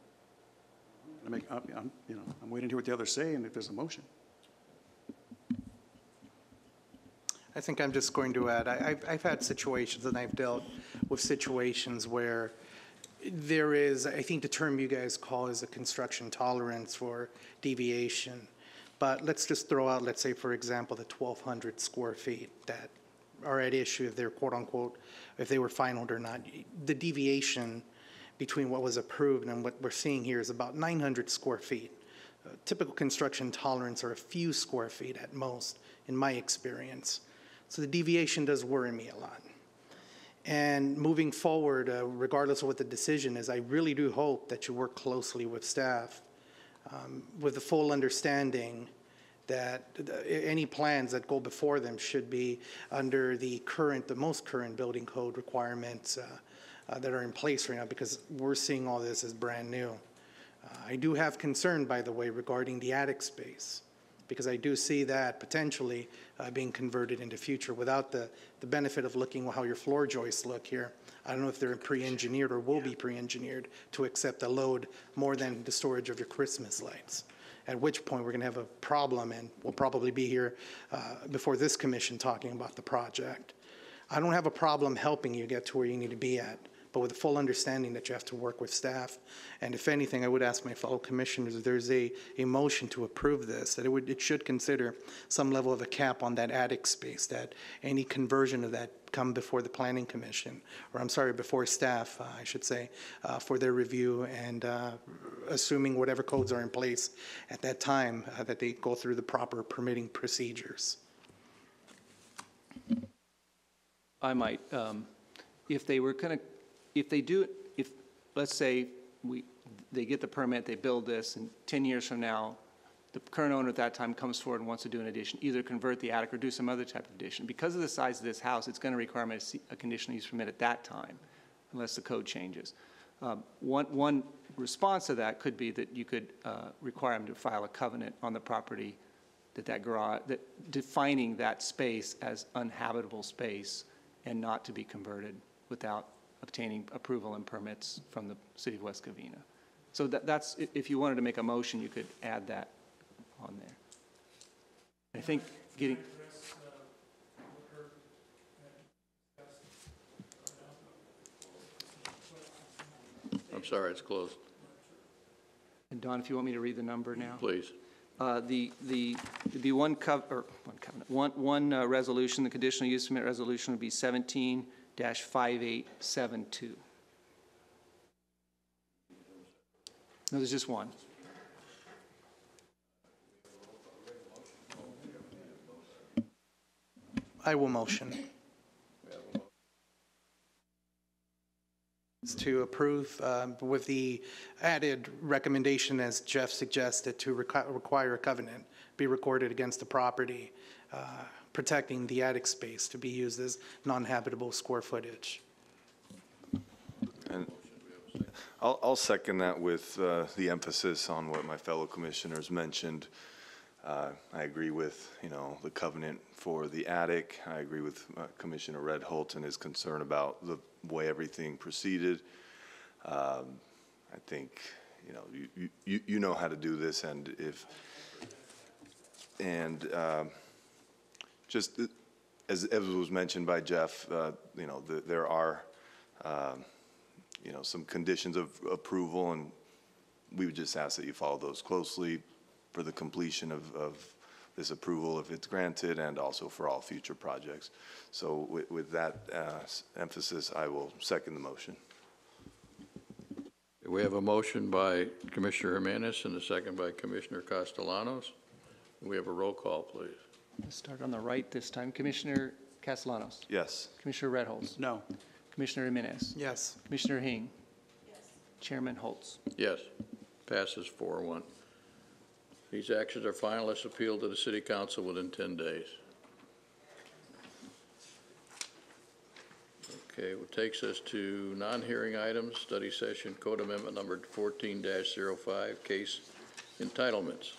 I'm waiting to hear what the others say, and if there's a motion. I think I'm just going to add, I've had situations, and I've dealt with situations where there is, I think the term you guys call is a construction tolerance for deviation. But let's just throw out, let's say, for example, the 1,200 square feet that are at issue if they're quote unquote, if they were finalized or not. The deviation between what was approved and what we're seeing here is about 900 square feet. Typical construction tolerance are a few square feet at most, in my experience. So the deviation does worry me a lot. And moving forward, regardless of what the decision is, I really do hope that you work closely with staff with the full understanding that any plans that go before them should be under the most current building code requirements that are in place right now, because we're seeing all this as brand new. I do have concern, by the way, regarding the attic space, because I do see that potentially being converted into future without the benefit of looking how your floor joists look here. I don't know if they're pre-engineered or will be pre-engineered to accept a load more than the storage of your Christmas lights, at which point we're going to have a problem, and we'll probably be here before this commission talking about the project. I don't have a problem helping you get to where you need to be at, but with the full understanding that you have to work with staff. And if anything, I would ask my fellow commissioners if there's a motion to approve this, that it should consider some level of a cap on that attic space, that any conversion of that come before the planning commission, or I'm sorry, before staff, I should say, for their review, and assuming whatever codes are in place at that time, that they go through the proper permitting procedures. I might, if they were going to, if they do, if, let's say they get the permit, they build this, and 10 years from now, the current owner at that time comes forward and wants to do an addition, either convert the attic or do some other type of addition. Because of the size of this house, it's going to require a conditional use permit at that time, unless the code changes. One response to that could be that you could require them to file a covenant on the property that garage, that defining that space as unhabitable space and not to be converted without obtaining approval and permits from the city of West Covina. So that's, if you wanted to make a motion, you could add that on there. I think getting. I'm sorry, it's closed. And Don, if you want me to read the number now? Please. The one resolution, the conditional use permit resolution would be 17-5872. No, there's just one. I will motion. To approve with the added recommendation, as Jeff suggested, to require a covenant be recorded against the property, protecting the attic space to be used as non-habitable square footage. And I'll second that with the emphasis on what my fellow commissioners mentioned. I agree with, the covenant for the attic. I agree with Commissioner Redholt and his concern about the way everything proceeded. I think, you know how to do this, and just as was mentioned by Jeff, there are, some conditions of approval, and we would just ask that you follow those closely for the completion of this approval if it's granted, and also for all future projects. So with that emphasis, I will second the motion. We have a motion by Commissioner Jimenez and a second by Commissioner Castellanos. We have a roll call, please. Let's start on the right this time. Commissioner Castellanos. Yes. Commissioner Redholz. No. Commissioner Jimenez. Yes. Commissioner Hing. Yes. Chairman Holtz. Yes. Passes 4-1. These actions are final unless appealed to the City Council within 10 days. Okay, what takes us to non-hearing items, study session, code amendment number 14-05, case entitlements.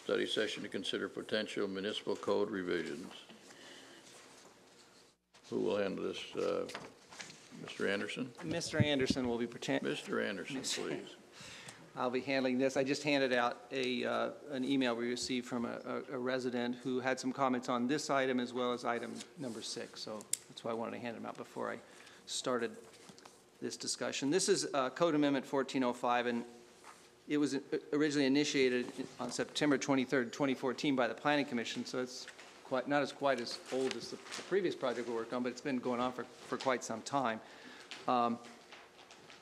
Study session to consider potential municipal code revisions. Who will handle this? Mr. Anderson? Mr. Anderson will be pretending. Mr. Anderson, please. I'll be handling this. I just handed out an email we received from a resident who had some comments on this item as well as item number 6. So that's why I wanted to hand them out before I started this discussion. This is Code Amendment 1405, and it was originally initiated on September 23rd, 2014 by the Planning Commission. So it's not quite as old as the previous project we worked on, but it's been going on for quite some time.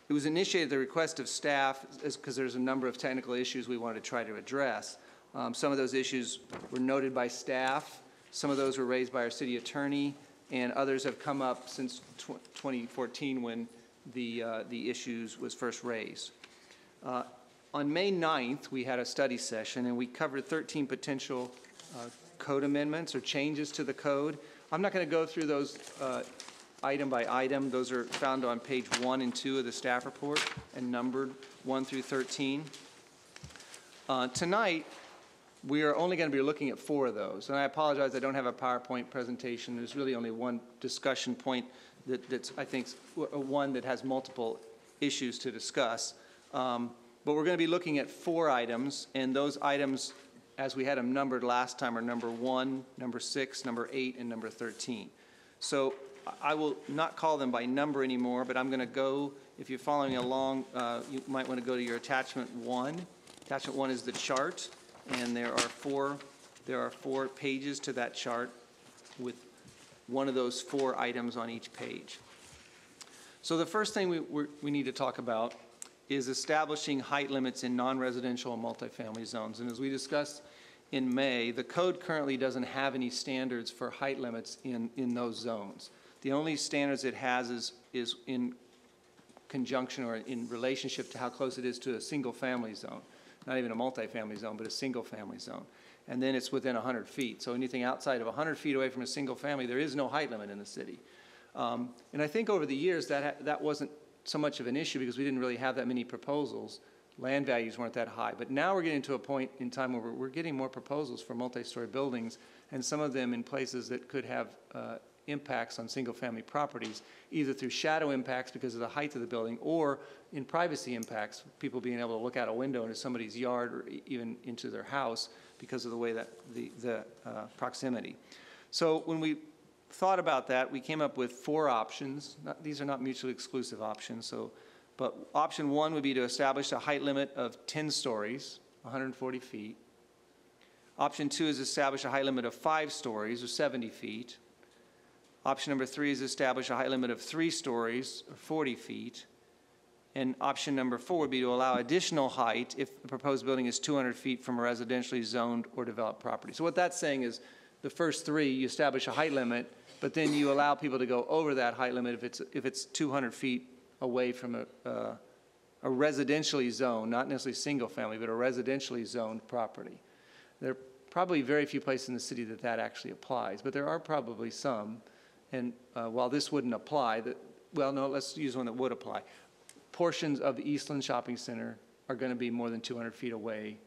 It was initiated at the request of staff because there's a number of technical issues we wanted to try to address. Some of those issues were noted by staff, some of those were raised by our city attorney, and others have come up since 2014 when the issues was first raised. On May 9th, we had a study session, and we covered 13 potential code amendments or changes to the code. I'm not going to go through those item by item. Those are found on page 1 and 2 of the staff report and numbered 1 through 13. Tonight, we are only going to be looking at 4 of those. And I apologize, I don't have a PowerPoint presentation. There's really only one discussion point that's, I think, one that has multiple issues to discuss. But we're going to be looking at 4 items, and those items, as we had them numbered last time, are number 1, number 6, number 8, and number 13. So I will not call them by number anymore, but I'm going to go, if you're following along, you might want to go to your attachment 1. Attachment 1 is the chart, and there are 4 pages to that chart with one of those 4 items on each page. So the first thing we need to talk about is establishing height limits in non-residential and multifamily zones. And as we discussed in May, the code currently doesn't have any standards for height limits in those zones. The only standards it has is in conjunction or in relationship to how close it is to a single-family zone. Not even a multifamily zone, but a single-family zone. And then it's within 100 feet. So anything outside of 100 feet away from a single family, there is no height limit in the city. And I think over the years, that wasn't so much of an issue because we didn't really have that many proposals. Land values weren't that high. But now we're getting to a point in time where we're getting more proposals for multi-story buildings, and some of them in places that could have impacts on single-family properties, either through shadow impacts because of the height of the building, or in privacy impacts, people being able to look out a window into somebody's yard or even into their house because of the way that the proximity. So when we thought about that, we came up with 4 options. These are not mutually exclusive options, but option 1 would be to establish a height limit of 10 stories, 140 feet. Option 2 is establish a height limit of 5 stories, or 70 feet. Option number 3 is establish a height limit of 3 stories, or 40 feet. And option number 4 would be to allow additional height if the proposed building is 200 feet from a residentially zoned or developed property. So what that's saying is the first 3, you establish a height limit, but then you allow people to go over that height limit if it's 200 feet away from a residentially zoned, not necessarily single family, but a residentially zoned property. There are probably very few places in the city that actually applies, but there are probably some. And while this wouldn't apply, let's use one that would apply. Portions of the Eastland Shopping Center are going to be more than 200 feet away,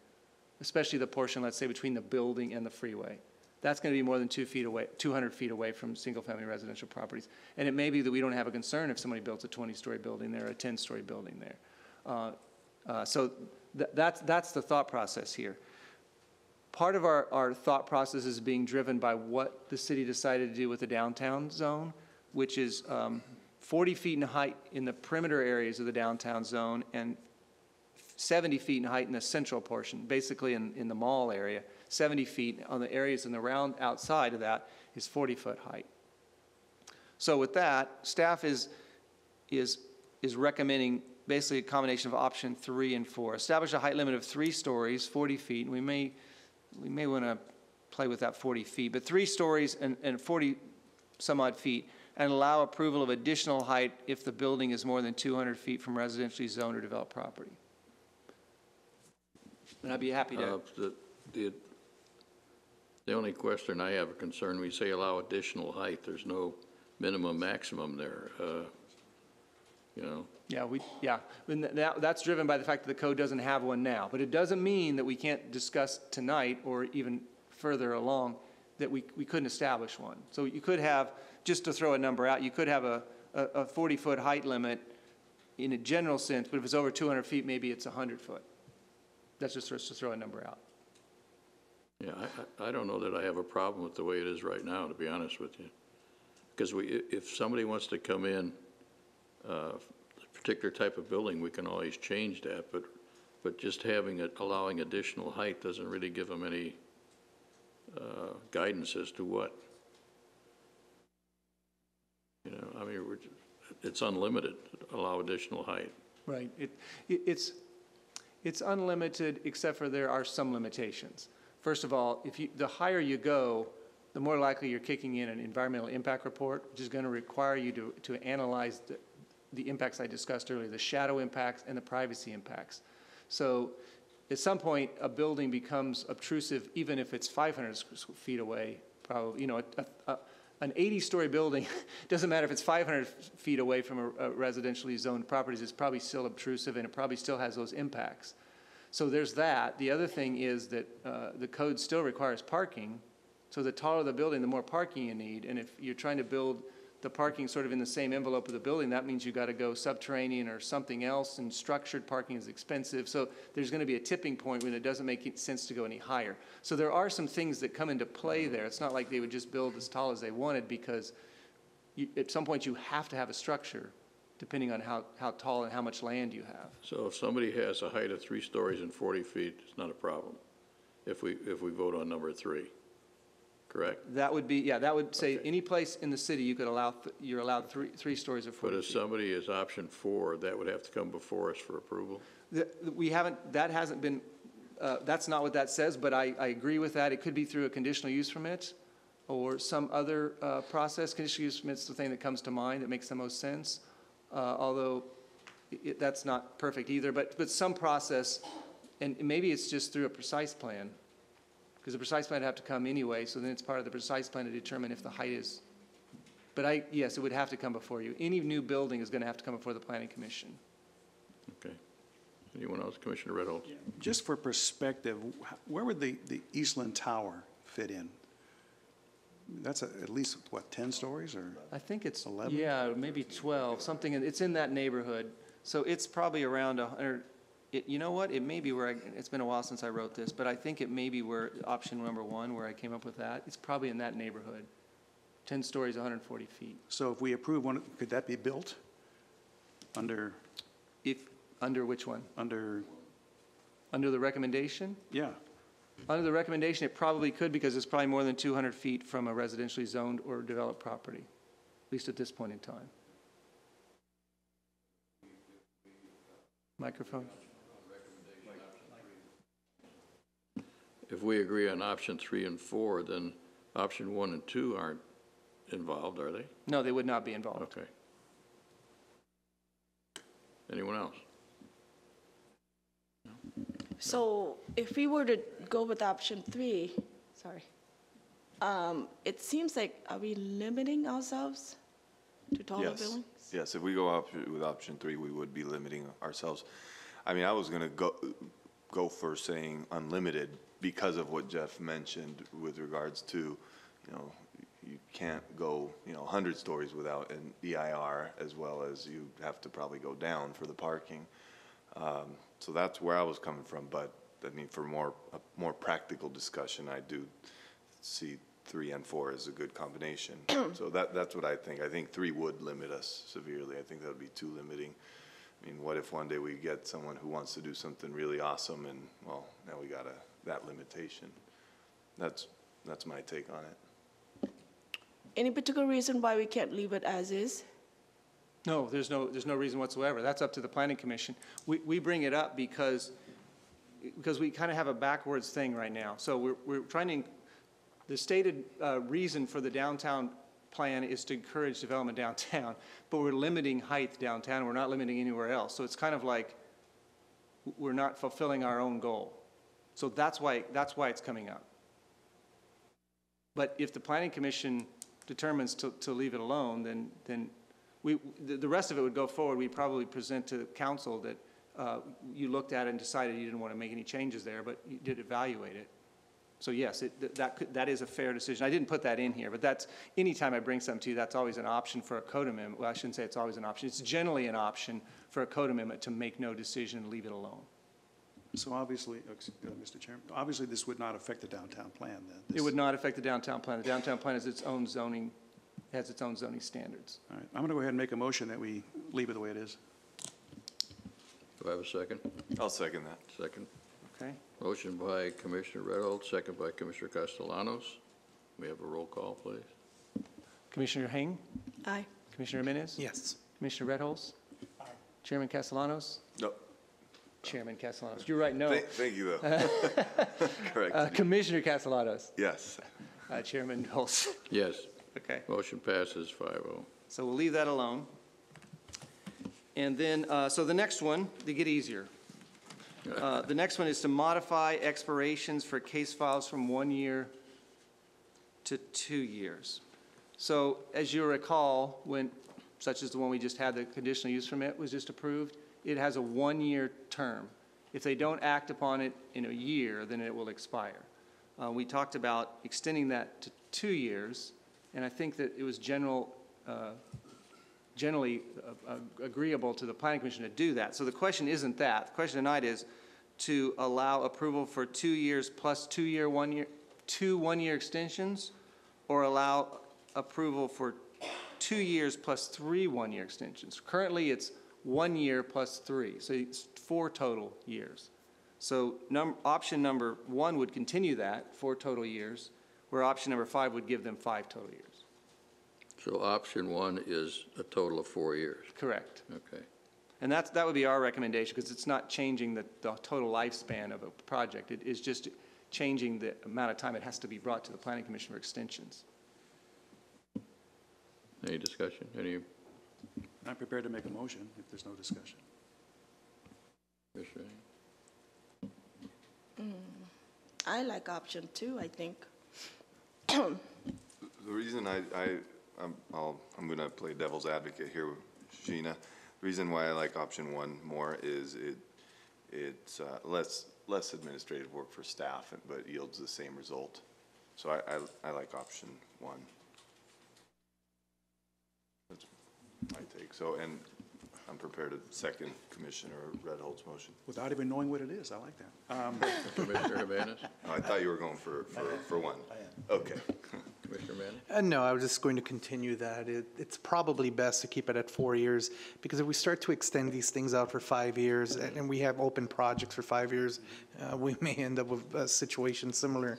especially the portion, let's say, between the building and the freeway. That's going to be more than 200 feet away from single-family residential properties. And it may be that we don't have a concern if somebody builds a 20-story building there, or a 10-story building there. So that's the thought process here. Part of our thought process is being driven by what the city decided to do with the downtown zone, which is 40 feet in height in the perimeter areas of the downtown zone and 70 feet in height in the central portion, basically in the mall area. 70 feet on the areas in the round outside of that is 40-foot height. So with that, staff is recommending basically a combination of option 3 and 4. Establish a height limit of 3 stories, 40 feet. And we may want to play with that 40 feet, but 3 stories and 40 some odd feet, and allow approval of additional height if the building is more than 200 feet from residentially zoned or developed property. And I'd be happy to. The only question I have a concern, we say allow additional height. There's no minimum, maximum there, you know. Yeah, that's driven by the fact that the code doesn't have one now. But it doesn't mean that we can't discuss tonight or even further along that we couldn't establish one. So you could have, just to throw a number out, you could have a 40-foot height limit in a general sense, but if it's over 200 feet, maybe it's 100 foot. That's just to throw a number out. Yeah, I don't know that I have a problem with the way it is right now, to be honest with you. Because if somebody wants to come in, a particular type of building, we can always change that, but just allowing additional height doesn't really give them any guidance as to what. You know, I mean, it's unlimited, allow additional height. Right. It's unlimited, except for there are some limitations. First of all, the higher you go, the more likely you're kicking in an environmental impact report, which is going to require you to analyze the impacts I discussed earlier, the shadow impacts and the privacy impacts. So at some point, a building becomes obtrusive, even if it's 500 feet away, probably. You know, an 80-story building, doesn't matter if it's 500 feet away from a residentially zoned properties, it's probably still obtrusive, and it probably still has those impacts. So there's that. The other thing is that the code still requires parking. So the taller the building, the more parking you need. And if you're trying to build the parking sort of in the same envelope of the building, that means you've got to go subterranean or something else, and structured parking is expensive. So there's going to be a tipping point when it doesn't make sense to go any higher. So there are some things that come into play there. It's not like they would just build as tall as they wanted, because at some point you have to have a structure depending on how tall and how much land you have. So if somebody has a height of 3 stories and 40 feet, it's not a problem if we vote on number 3. Correct? That would be, yeah, that would say any place in the city you could you're allowed three stories of 40 But if feet. somebody is option 4, that would have to come before us for approval? That hasn't been, that's not what that says, but I agree with that. It could be through a conditional use permit or some other process. Conditional use permit's the thing that comes to mind that makes the most sense, although that's not perfect either, but some process, and maybe it's just through a precise plan, because the precise plan would have to come anyway, so then it's part of the precise plan to determine if the height is But yes, it would have to come before you. Any new building is going to have to come before the planning commission. Okay. Anyone else? Commissioner Redholz? Just for perspective, where would the Eastland Tower fit in? That's at least, what, 10 stories or? I think it's, 11? yeah, maybe 12, something, it's in that neighborhood. So it's probably around 100, you know what, it may be where, it's been a while since I wrote this, but I think it may be where, option number 1, where I came up with that. It's probably in that neighborhood. 10 stories, 140 feet. So if we approve one, could that be built under, Under which one? under, Under the recommendation? yeah? Under the recommendation, it probably could because it's probably more than 200 feet from a residentially zoned or developed property, at least at this point in time. Microphone? If we agree on option 3 and 4, then option 1 and 2 aren't involved, are they? No, they would not be involved. Okay. Anyone else? So if we were to go with option 3, sorry, it seems like, are we limiting ourselves to taller Yes. buildings? Yes, if we go with option 3, we would be limiting ourselves. I mean, I was going to go for saying unlimited because of what Jeff mentioned with regards to, you know, you can't go, 100 stories without an EIR, as well as you have to probably go down for the parking. So that's where I was coming from, but I mean, for a more practical discussion, I do see 3 and 4 as a good combination. So that's what I think. I think 3 would limit us severely. I think that would be too limiting. I mean, what if one day we get someone who wants to do something really awesome and, well, now we got that limitation. That's my take on it. Any particular reason why we can't leave it as is? No, there's no reason whatsoever. That's up to the planning commission. We bring it up because we kind of have a backwards thing right now. So we're trying to, the stated reason for the downtown plan is to encourage development downtown, but we're limiting height downtown, and we're not limiting anywhere else. So it's kind of like we're not fulfilling our own goal. So that's why it's coming up. But if the planning commission determines to leave it alone, then the rest of it would go forward. We'd probably present to council that you looked at it and decided you didn't want to make any changes there, but you did evaluate it. So yes, that is a fair decision. I didn't put that in here, but that's, anytime I bring something to you, that's always an option for a code amendment. Well, I shouldn't say it's always an option. It's generally an option for a code amendment to make no decision and leave it alone. So obviously, Mr. Chairman, obviously this would not affect the downtown plan then? It would not affect the downtown plan. The downtown plan has its own zoning standards. All right, I'm going to go ahead and make a motion that we leave it the way it is. Do I have a second? I'll second that. Second. Okay? Motion by Commissioner Redholz, second by Commissioner Castellanos. We have a roll call, please. Commissioner Heng? Aye. Commissioner Jimenez? Yes. Commissioner Redholz? Aye. Chairman Castellanos? No. Chairman Castellanos. You're right, no. Thank you, though. Correct. Commissioner Castellanos? Yes. Chairman Holst? Yes. Okay. Motion passes 5-0. So we'll leave that alone. And then, so the next one, they get easier. The next one is to modify expirations for case files from 1 year to 2 years. So as you recall, when, such as the one we just had, the conditional use permit was just approved, it has a 1-year term. If they don't act upon it in a year, then it will expire. We talked about extending that to 2 years, and I think that it was generally agreeable to the planning commission to do that. So the question isn't that. The question tonight is to allow approval for 2 years plus 2 1-year extensions, or allow approval for 2 years plus 3 1-year extensions. Currently, it's 1 year plus 3, so it's 4 total years. So option number 1 would continue that, 4 total years, where option number 5 would give them 5 total years. So option 1 is a total of 4 years. Correct. Okay. And that would be our recommendation, because it's not changing the total lifespan of a project. It is just changing the amount of time it has to be brought to the planning commission for extensions. Any discussion? I'm prepared to make a motion if there's no discussion. Commissioner? I like option 2, I think. The reason I I'm gonna play devil's advocate here, Sheena. The reason why I like option one more is it's less administrative work for staff, but yields the same result. So I like option one. That's my take. So, and I'm prepared to second Commissioner Redhold's motion. Without even knowing what it is, I like that. Commissioner Jimenez? Oh, I thought you were going for one. Okay. Commissioner Manning? No, I was just going to continue that. It's probably best to keep it at 4 years, because if we start to extend these things out for 5 years, and we have open projects for 5 years, we may end up with a situation similar.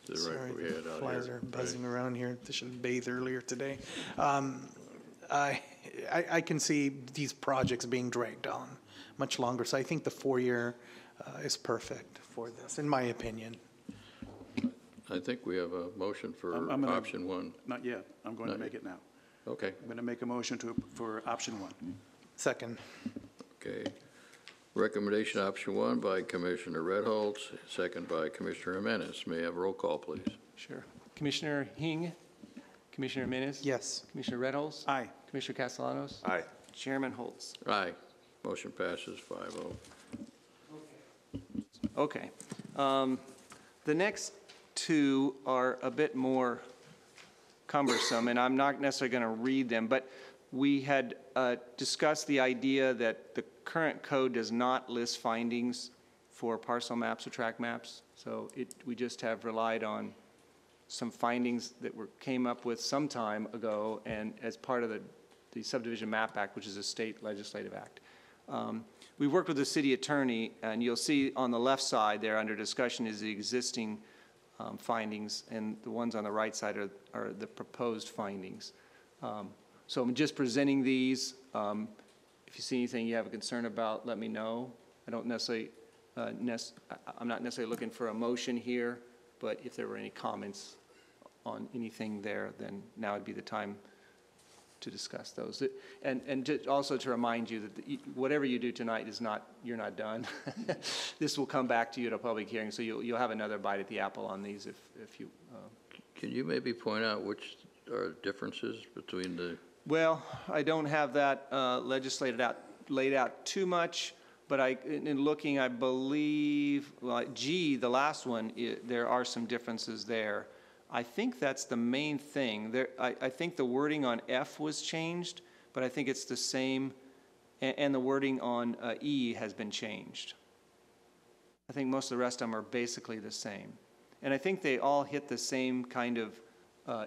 The Sorry, right we had out flies here. are buzzing around here. They should have bathed earlier today. I can see these projects being dragged on much longer, so I think the 4-year is perfect for this, in my opinion. I think we have a motion for I'm gonna- option one. Not yet. I'm going to Not make yet. it now. Okay, I'm going to make a motion for option one. Second. okay. Recommendation option one by Commissioner Redholz, second by Commissioner Jimenez. May I have a roll call, please? Sure. Commissioner Hing, Commissioner Menace? Yes. Commissioner Redholz? Aye. Commissioner Castellanos? Aye. Chairman Holtz? Aye. Motion passes 5-0. Okay. The next two are a bit more cumbersome, and I'm not necessarily going to read them, but we had discussed the idea that the current code does not list findings for parcel maps or tract maps. So we just have relied on some findings that came up with some time ago and as part of the Subdivision Map Act, which is a state legislative act. We worked with the city attorney, and you'll see on the left side there under discussion is the existing findings, and the ones on the right side are the proposed findings. So I'm just presenting these. If you see anything you have a concern about, let me know. I don't necessarily, I'm not necessarily looking for a motion here, but if there were any comments on anything there, then now would be the time to discuss those. And also to remind you that whatever you do tonight is not, you're not done. This will come back to you at a public hearing, so you'll have another bite at the apple on these if you. Can you maybe point out which are differences between the? Well, I don't have that laid out too much, but in looking, I believe, well, G, the last one, there are some differences there. I think that's the main thing. I think the wording on F was changed, but I think it's the same, and the wording on E has been changed. I think most of the rest of them are basically the same. And I think they all hit the same kind of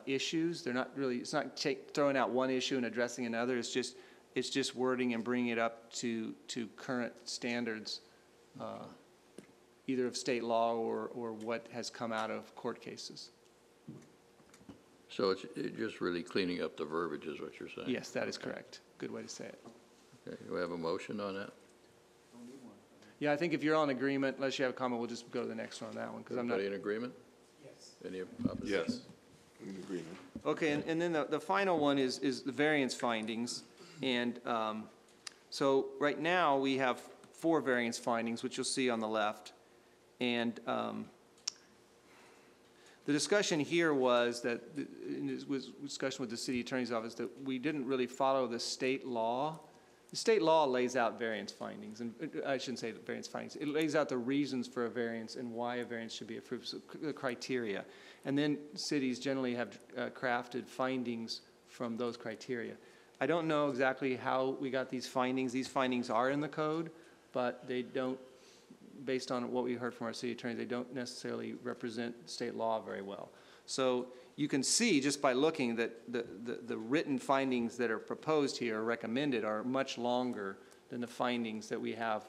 issues. They're not really, it's not throwing out one issue and addressing another. It's just wording and bringing it up to current standards, either of state law or what has come out of court cases. So it's just really cleaning up the verbiage is what you're saying? Yes, that is correct. Good way to say it. Okay, do we have a motion on that? Yeah, I think if you're all in agreement, unless you have a comment, we'll just go to the next one on that one, because I'm not. Everybody in agreement? Yes. Any opposition? Yes. In agreement. Okay, and then the final one is the variance findings. And so right now, we have 4 variance findings, which you'll see on the left. And the discussion here was that, it was discussion with the city attorney's office, that we didn't really follow the state law. The state law lays out variance findings, and I shouldn't say variance findings. It lays out the reasons for a variance and why a variance should be approved, so the criteria. And then cities generally have crafted findings from those criteria. I don't know exactly how we got these findings. These findings are in the code, but they don't, based on what we heard from our city attorney, they don't necessarily represent state law very well. So you can see just by looking that the written findings that are proposed here, recommended, are much longer than the findings that we have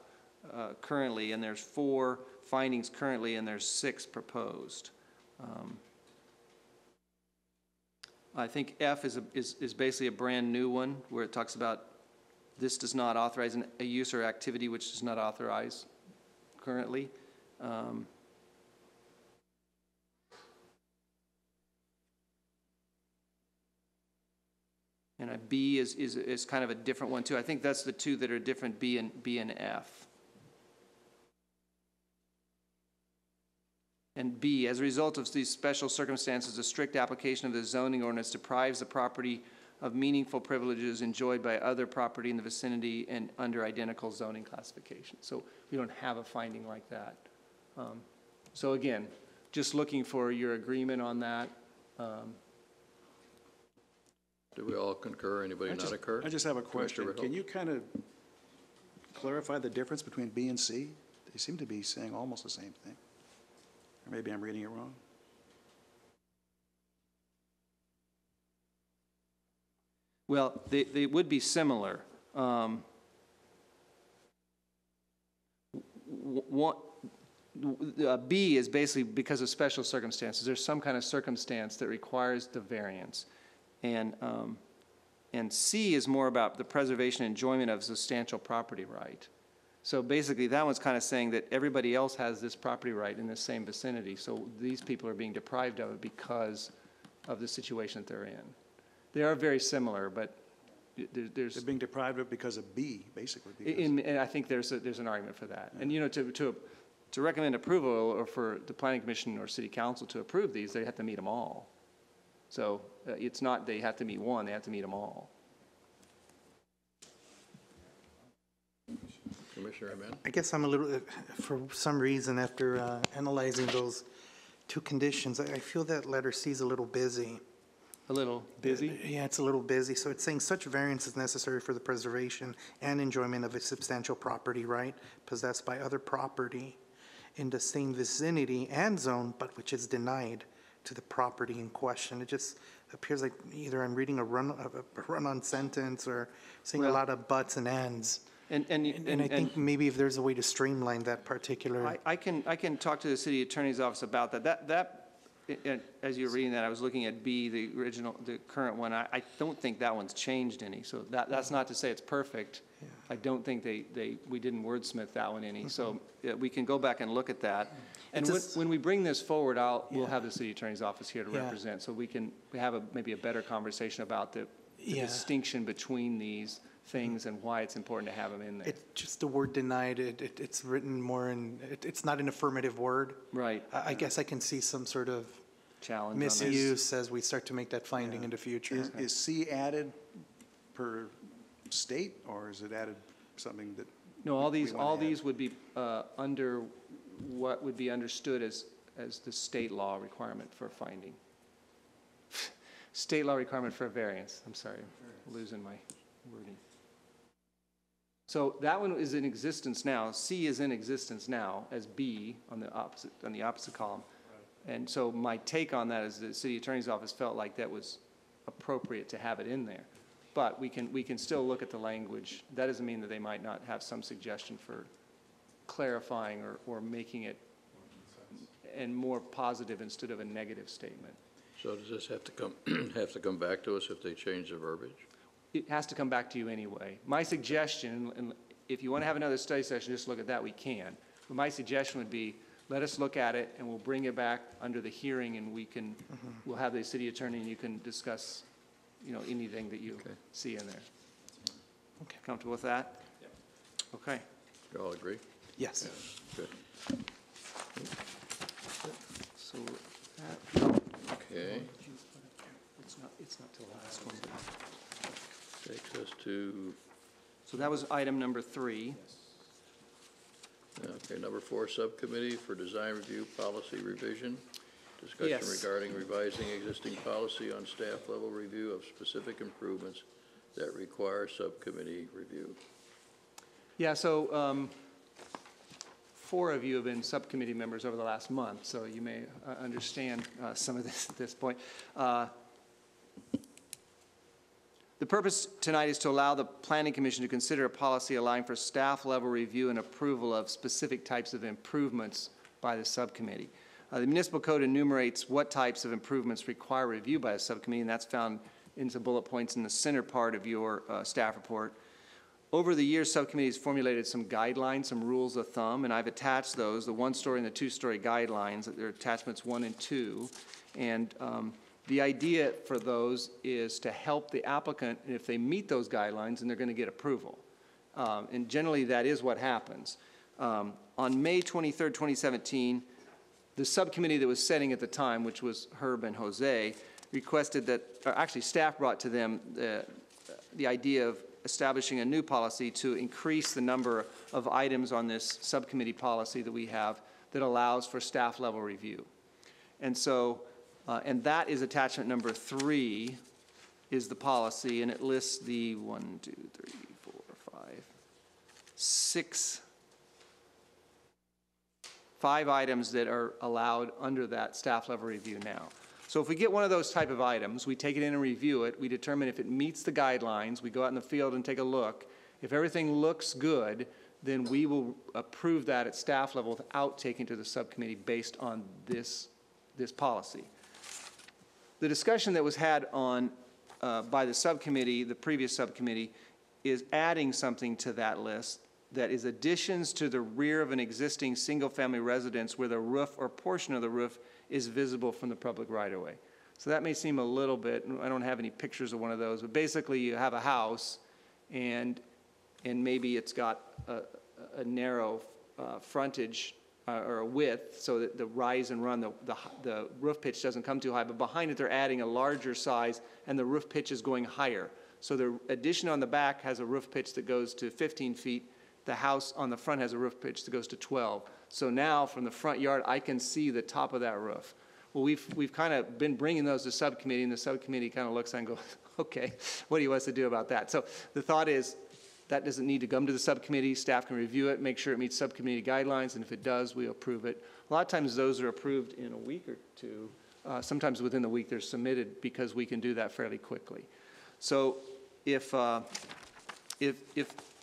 currently, and there's 4 findings currently and there's 6 proposed. I think F is basically a brand new one where it talks about this does not authorize a use or activity which does not authorize currently. And a B is kind of a different one too. I think that's the 2 that are different, B and F. And B, as a result of these special circumstances, a strict application of the zoning ordinance deprives the property of meaningful privileges enjoyed by other property in the vicinity and under identical zoning classification. So we don't have a finding like that. So again, just looking for your agreement on that. Do we all concur? Anybody not occur? I just have a question. Commissioner Can Riddle? you kind of clarify the difference between B and C? They seem to be saying almost the same thing. Or maybe I'm reading it wrong. Well, they would be similar. B is basically because of special circumstances. There's some kind of circumstance that requires the variance. And C is more about the preservation and enjoyment of substantial property right. So basically, that one's kind of saying that everybody else has this property right in the same vicinity, so these people are being deprived of it because of the situation that they're in. They are very similar, but there's... They're being deprived of it because of B, basically. And I think there's an argument for that. And, you know, to recommend approval or for the Planning Commission or City Council to approve these, they have to meet them all. So it's not they have to meet one, they have to meet them all. Commissioner Amen? I guess I'm a little, for some reason, after analyzing those two conditions, I feel that letter C is a little busy. A little busy? Yeah, it's a little busy. So it's saying such variance is necessary for the preservation and enjoyment of a substantial property right possessed by other property in the same vicinity and zone, but which is denied to the property in question. It just appears like either I'm reading a run-on sentence or seeing a lot of buts and ands. And I think maybe if there's a way to streamline that particular. I can talk to the city attorney's office about that. As you're reading that, I was looking at B, the current one. I don't think that one's changed any. So that's not to say it's perfect. Yeah. I don't think we didn't wordsmith that one any. Mm-hmm. So we can go back and look at that. And when we bring this forward, we'll have the city attorney's office here to represent, so we have maybe a better conversation about the distinction between these things and why it's important to have them in there. It's just the word denied. It's written more in. It's not an affirmative word. Right. I guess I can see some sort of challenge misuse as we start to make that finding in the future. Is C added per state, or is it added something that? No, all these would be under what would be understood as the state law requirement for finding. State law requirement for a variance. I'm sorry, I'm losing my wording. So that one is in existence now. C is in existence now as B on the opposite column. Right. And so my take on that is the city attorney's office felt like that was appropriate to have it in there. But we can still look at the language. That doesn't mean that they might not have some suggestion for clarifying or making it and more positive instead of a negative statement. So does this have to come back to us if they change the verbiage? It has to come back to you anyway. My suggestion, and if you want to have another study session, just look at that, we can. But my suggestion would be, let us look at it, and we'll bring it back under the hearing, and we'll have the city attorney, and you can discuss, anything that you see in there. Okay. Comfortable with that? Yep. Okay. You all agree? Yes. Good. So that. Okay. It's not till the last one. Takes us to, So that was item number 3. okay, number 4, Subcommittee for Design Review Policy Revision. Discussion Yes. regarding revising existing policy on staff level review of specific improvements that require subcommittee review. Yeah, so 4 of you have been subcommittee members over the last month, so you may understand some of this at this point. The purpose tonight is to allow the Planning Commission to consider a policy allowing for staff-level review and approval of specific types of improvements by the subcommittee. The municipal code enumerates what types of improvements require review by a subcommittee, and that's found in some bullet points in the center part of your staff report. Over the years, subcommittees formulated some guidelines, some rules of thumb, and I've attached those, the 1-story and the 2-story guidelines. They're attachments 1 and 2. And the idea for those is to help the applicant, and if they meet those guidelines, then they're going to get approval. And generally, that is what happens. On May 23rd, 2017, The subcommittee that was setting at the time, which was Herb and Jose, requested that, or actually staff brought to them the idea of establishing a new policy to increase the number of items on this subcommittee policy that we have that allows for staff level review. And so, and that is attachment number 3 is the policy, and it lists the 5 items that are allowed under that staff level review now. So if we get one of those type of items, we take it in and review it, we determine if it meets the guidelines, we go out in the field and take a look. If everything looks good, then we will approve that at staff level without taking to the subcommittee based on this policy. The discussion that was had on by the subcommittee, the previous subcommittee, is adding something to that list that is additions to the rear of an existing single-family residence where the roof or portion of the roof is visible from the public right-of-way. So that may seem a little bit, I don't have any pictures of one of those, but basically you have a house and maybe it's got a narrow frontage or a width so that the rise and run, the roof pitch doesn't come too high, but behind it they're adding a larger size and the roof pitch is going higher. So the addition on the back has a roof pitch that goes to 15 feet. The house on the front has a roof pitch that goes to 12. So now from the front yard, I can see the top of that roof. Well, we've kind of been bringing those to subcommittee, and the subcommittee kind of looks and goes, okay, what do you want us to do about that? So the thought is that doesn't need to come to the subcommittee. Staff can review it, make sure it meets subcommittee guidelines, and if it does, we approve it. A lot of times those are approved in a week or two. Sometimes within the week they're submitted because we can do that fairly quickly. So if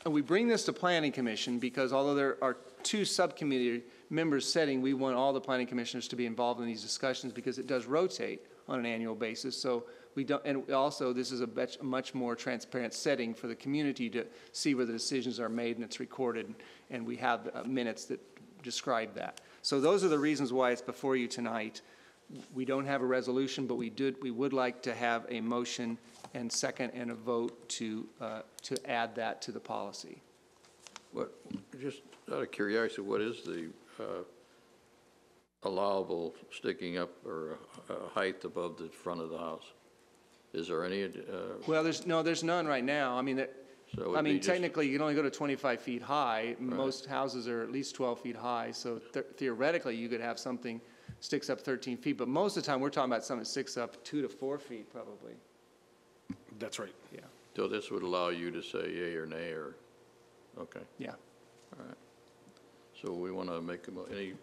we bring this to Planning Commission, because although there are 2 subcommittee members setting, we want all the planning commissioners to be involved in these discussions because it does rotate on an annual basis. So we don't, and also this is a much more transparent setting for the community to see where the decisions are made and it's recorded, and we have minutes that describe that. So those are the reasons why it's before you tonight. We don't have a resolution, but we would like to have a motion and second and a vote to add that to the policy. What, just out of curiosity, what is the allowable sticking up or height above the front of the house? Is there any? Well, there's none right now. I mean, So technically, you can only go to 25 feet high. Right. Most houses are at least 12 feet high, so theoretically, you could have something sticks up 13 feet, but most of the time, we're talking about something that sticks up 2 to 4 feet, probably. That's right. Yeah. So this would allow you to say yay or nay, or, okay. Yeah. All right. So we want to make any?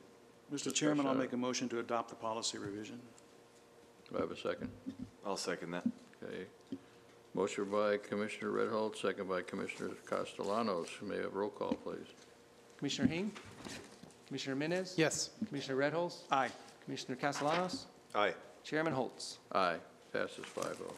Mr. Chairman, I'll make a motion to adopt the policy revision. Do I have a second? I'll second that. Okay. Motion by Commissioner Redholt, second by Commissioner Castellanos. May I have roll call, please? Commissioner Hing? Commissioner Menez? Yes. Commissioner Redholz? Aye. Commissioner Castellanos? Aye. Chairman Holtz? Aye. Passes 5-0.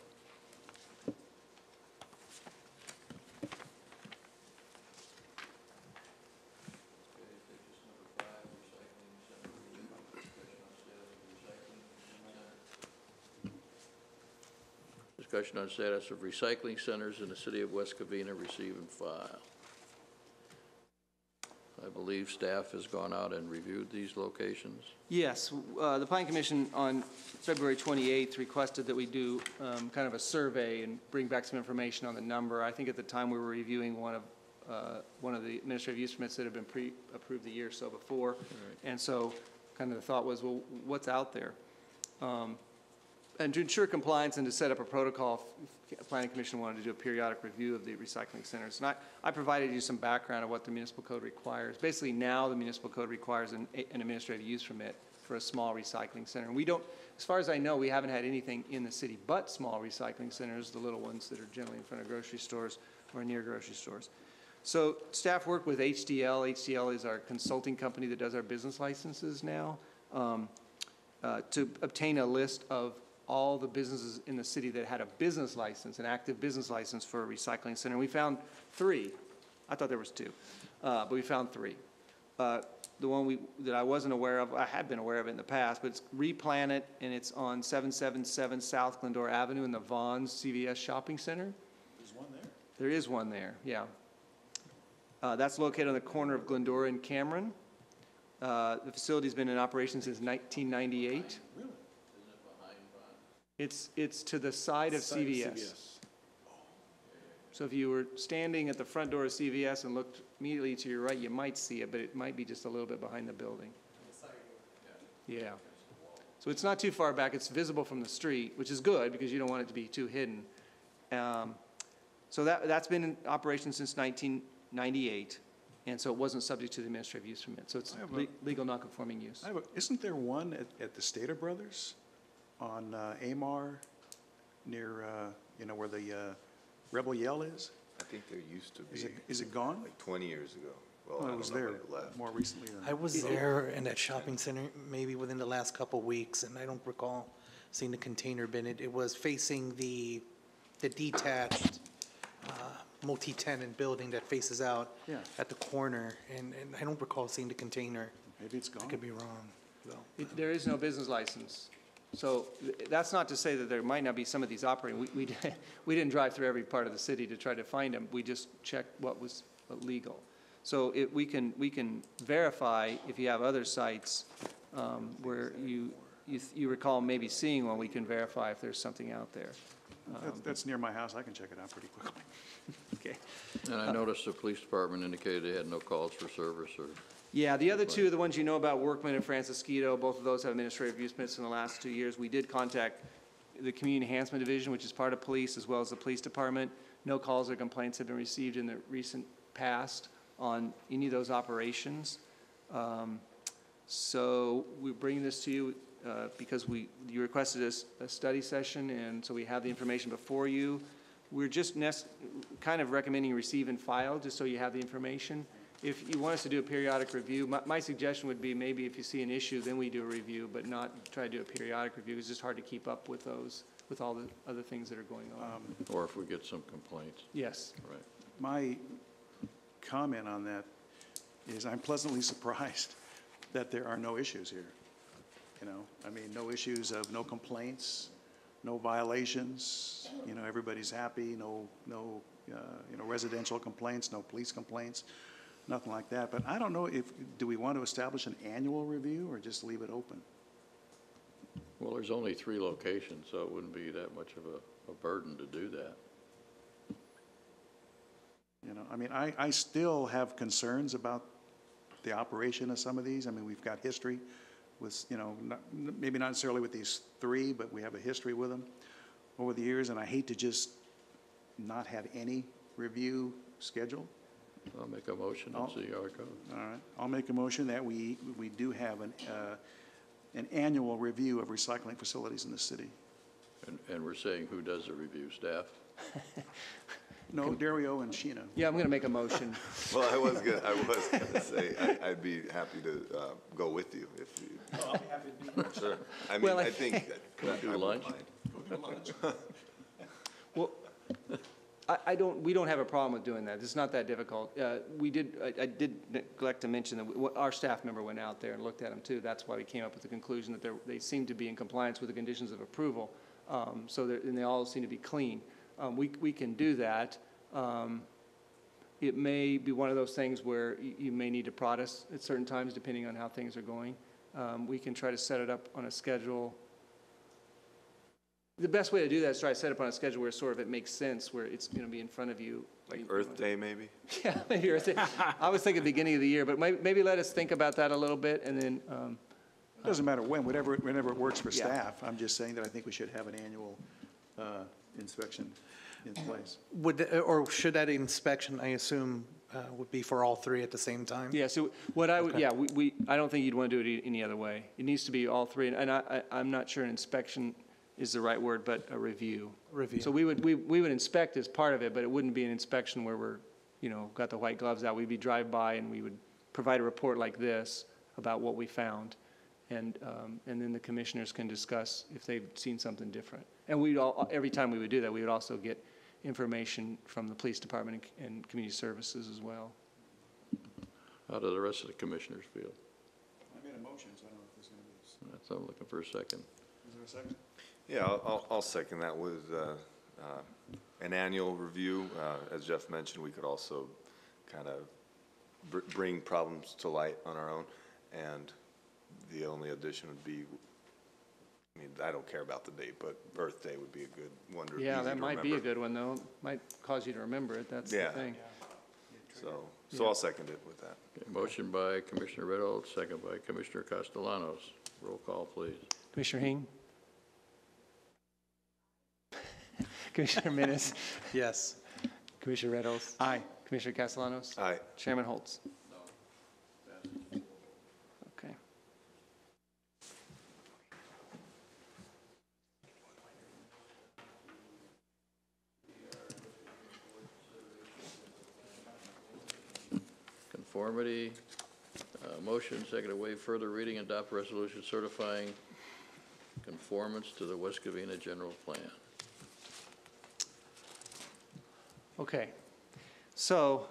Discussion on status of recycling centers in the city of West Covina, receive and file. I believe staff has gone out and reviewed these locations. Yes, the Planning Commission on February 28th requested that we do kind of a survey and bring back some information on the number. I think at the time we were reviewing one of the administrative use permits that had been pre-approved the year or so before. Right. And so kind of the thought was, well, what's out there? And to ensure compliance and to set up a protocol, the Planning Commission wanted to do a periodic review of the recycling centers. And I provided you some background of what the municipal code requires. Basically now the municipal code requires an administrative use permit for a small recycling center. And we don't, as far as I know, we haven't had anything in the city but small recycling centers, the little ones that are generally in front of grocery stores or near grocery stores. So staff worked with HDL. HDL is our consulting company that does our business licenses now, to obtain a list of all the businesses in the city that had a business license, an active business license for a recycling center. We found 3. I thought there was 2, but we found 3. The one that I wasn't aware of, I had been aware of it in the past, but it's Replanet, and it's on 777 South Glendora Avenue in the Vaughn's CVS Shopping Center. There's one there? There is one there, yeah. That's located on the corner of Glendora and Cameron. The facility's been in operation since 1998. Really? It's to the side of CVS. So if you were standing at the front door of CVS and looked immediately to your right, you might see it, but it might be just a little bit behind the building. Yeah. So it's not too far back. It's visible from the street, which is good because you don't want it to be too hidden. So that's been in operation since 1998, and so it wasn't subject to the administrative use permit. So it's legal non-conforming use. Isn't there one at the Stater Brothers on Amar near, where the Rebel Yell is? I think there used to be. Is it gone? Like 20 years ago. Well, Well, I it was don't know there when it left. more recently than. I was there in that shopping center maybe within the last couple of weeks, and I don't recall seeing the container bin. It was facing the detached multi-tenant building that faces out Yeah. at the corner, and I don't recall seeing the container. Maybe it's I gone. could be wrong, though. There is no business license. So that's not to say that there might not be some of these operating. We didn't drive through every part of the city to try to find them. We just checked what was legal. So we can verify if you have other sites where you recall maybe seeing one, we can verify if there's something out there. That's near my house. I can check it out pretty quickly. Okay. And I noticed the police department indicated they had no calls for service or. Yeah, the other two, the ones you know about, Workman and Francisquito, both of those have administrative use permits in the last 2 years. We did contact the Community Enhancement Division, which is part of police, as well as the police department. No calls or complaints have been received in the recent past on any of those operations. So we bring this to you because you requested a study session, and so we have the information before you. We're just kind of recommending receive and file, just so you have the information. If you want us to do a periodic review, my suggestion would be maybe if you see an issue, then we do a review, but not try to do a periodic review. It's just hard to keep up with those, with all the other things that are going on. Or if we get some complaints. Yes. Right. My comment on that is I'm pleasantly surprised that there are no issues here. I mean, no issues of no complaints, no violations, everybody's happy, no residential complaints, no police complaints, nothing like that. But I don't know do we want to establish an annual review or just leave it open? Well, there's only 3 locations, so it wouldn't be that much of a burden to do that. I mean, I still have concerns about the operation of some of these. I mean, we've got history with, maybe not necessarily with these 3, but we have a history with them over the years, and I hate to just not have any review scheduled. I'll make a motion and see how it goes. All right, I'll make a motion that we do have an annual review of recycling facilities in the city. And we're saying who does the review, staff? No, Dario and Sheena. Yeah, I'm going to make a motion. Well, I was gonna say, I'd be happy to go with you if you. Oh, I'll be happy to do that. Sure. I mean, Well, I think. Can we do lunch? Well, we don't have a problem with doing that. It's not that difficult. I did neglect to mention that our staff member went out there and looked at them too. That's why we came up with the conclusion that they seem to be in compliance with the conditions of approval. And they all seem to be clean. We can do that. It may be one of those things where you may need to prod us at certain times depending on how things are going. We can try to set it up on a schedule. The best way to do that is try to set up on a schedule where sort of it makes sense, where it's going to be in front of you. Like Earth Day, maybe? Yeah, maybe Earth Day. I was thinking beginning of the year, but maybe let us think about that a little bit, and then. It doesn't matter whenever it works for Yeah. staff. I'm just saying that I think we should have an annual inspection in place. Or should that inspection, I assume, would be for all 3 at the same time? Yeah. So what I would, I don't think you'd want to do it any other way. It needs to be all 3, and I'm not sure an inspection is the right word, but a review. Review. So we would inspect as part of it, but it wouldn't be an inspection where we're, got the white gloves out. We'd be drive by and we would provide a report like this about what we found. And then the commissioners can discuss if they've seen something different. And every time we would do that, we would also get information from the police department and community services as well. How do the rest of the commissioners feel? I made a motion, so I don't know if there's going to be. That's, I'm looking for a second. Is there a second? Yeah, I'll second that with an annual review. As Jeff mentioned, we could also kind of bring problems to light on our own. And the only addition would be, I mean, I don't care about the date, but Earth Day would be a good one to, Yeah, easy that to might be a remember. good one, though. Might cause you to remember it, that's the Yeah. thing. So I'll second it with that. Okay, motion by Commissioner Riddle, second by Commissioner Castellanos. Roll call, please. Commissioner Hing? Commissioner Menace? Yes. Commissioner Reynolds? Aye. Commissioner Castellanos? Aye. Chairman Holtz? Okay. Conformity, motion, second to waive further reading and adopt resolution certifying conformance to the West Covina general plan. Okay. So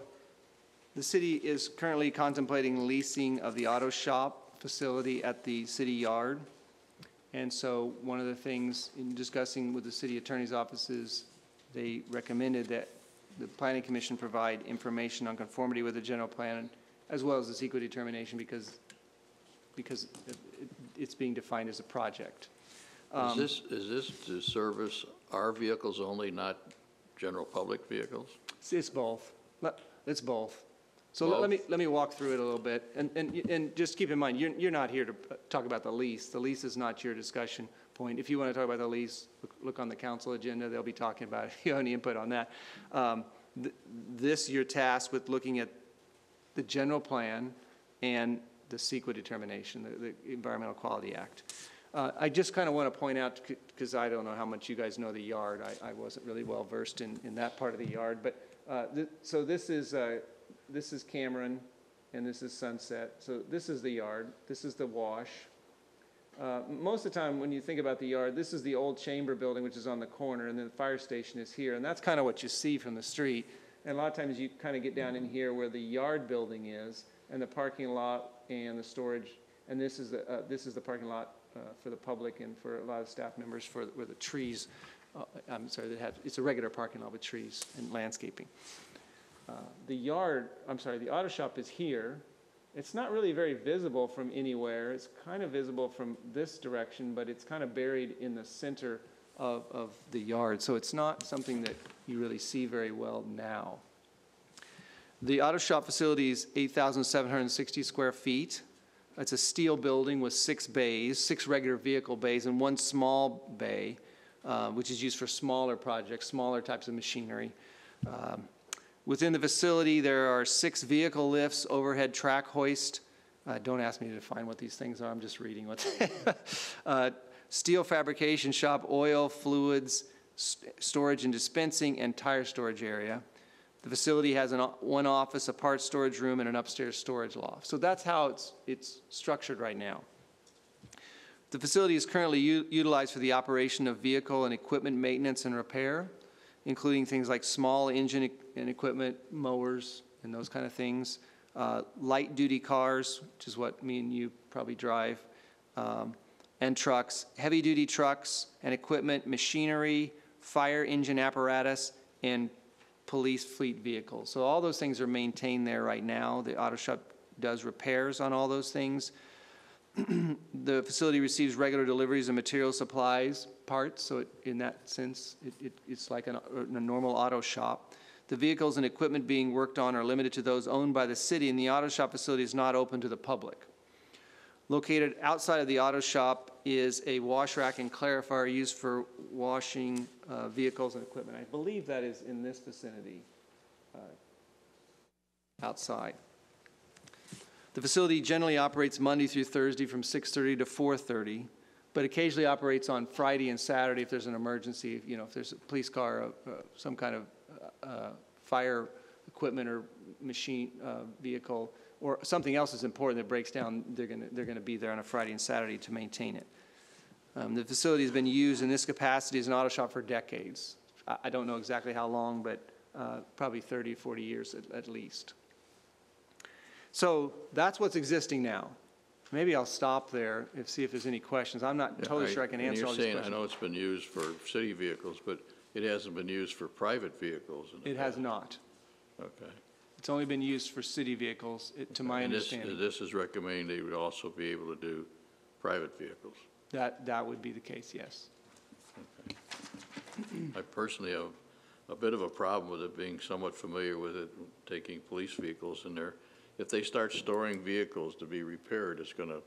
the city is currently contemplating leasing of the auto shop facility at the city yard. And so one of the things in discussing with the city attorney's office is they recommended that the planning commission provide information on conformity with the general plan as well as the secret determination because it's being defined as a project. Is this to service our vehicles only, not general public vehicles? It's both. It's both. So Both? let me walk through it a little bit. And just keep in mind, you're not here to talk about the lease. The lease is not your discussion point. If you want to talk about the lease, look on the council agenda. They'll be talking about it if you have any input on that. You're tasked with looking at the general plan and the CEQA determination, the Environmental Quality Act. I just kind of want to point out, because I don't know how much you guys know the yard. I wasn't really well versed in that part of the yard. But so this is Cameron, and this is Sunset. So this is the yard. This is the wash. Most of the time, when you think about the yard, this is the old chamber building, which is on the corner, and then the fire station is here. And that's kind of what you see from the street. And a lot of times you kind of get down in here where the yard building is, and the parking lot and the storage. And this is the parking lot for the public and for a lot of staff members where the trees. It's a regular parking lot with trees and landscaping. The auto shop is here. It's not really very visible from anywhere. It's kind of visible from this direction, but it's kind of buried in the center of the yard. So it's not something that you really see very well now. The auto shop facility is 8,760 square feet. It's a steel building with 6 bays, 6 regular vehicle bays, and 1 small bay, which is used for smaller projects, smaller types of machinery. Within the facility, there are 6 vehicle lifts, overhead track hoist. Don't ask me to define what these things are. I'm just reading what. Steel fabrication shop, oil, fluids, storage and dispensing, and tire storage area. The facility has 1 office, a parts storage room, and an upstairs storage loft. So that's how it's structured right now. The facility is currently utilized for the operation of vehicle and equipment maintenance and repair, including things like small engine and equipment, mowers, and those kind of things. Light-duty cars, which is what me and you probably drive, and trucks. Heavy-duty trucks and equipment, machinery, fire engine apparatus, and police fleet vehicles. So all those things are maintained there right now. The auto shop does repairs on all those things. The facility receives regular deliveries of material supplies, parts, so in that sense, it's like a normal auto shop. The vehicles and equipment being worked on are limited to those owned by the city, and the auto shop facility is not open to the public. Located outside of the auto shop is a wash rack and clarifier used for washing vehicles and equipment. I believe that is in this vicinity outside. The facility generally operates Monday through Thursday from 6:30 to 4:30, but occasionally operates on Friday and Saturday if there's an emergency, if there's a police car, some kind of fire equipment or machine vehicle, or something else is important that breaks down, they're going to be there on a Friday and Saturday to maintain it. The facility has been used in this capacity as an auto shop for decades. I don't know exactly how long, but probably 30, 40 years at least. So that's what's existing now. Maybe I'll stop there and see if there's any questions. I'm not totally sure I can answer all these questions. You're saying, I know it's been used for city vehicles, but it hasn't been used for private vehicles. It has not. Okay. It's only been used for city vehicles, to my And this, understanding. this is recommending they would also be able to do private vehicles. That would be the case, yes. I personally have a bit of a problem with it, being somewhat familiar with it, taking police vehicles in there. If they start storing vehicles to be repaired, it's gonna,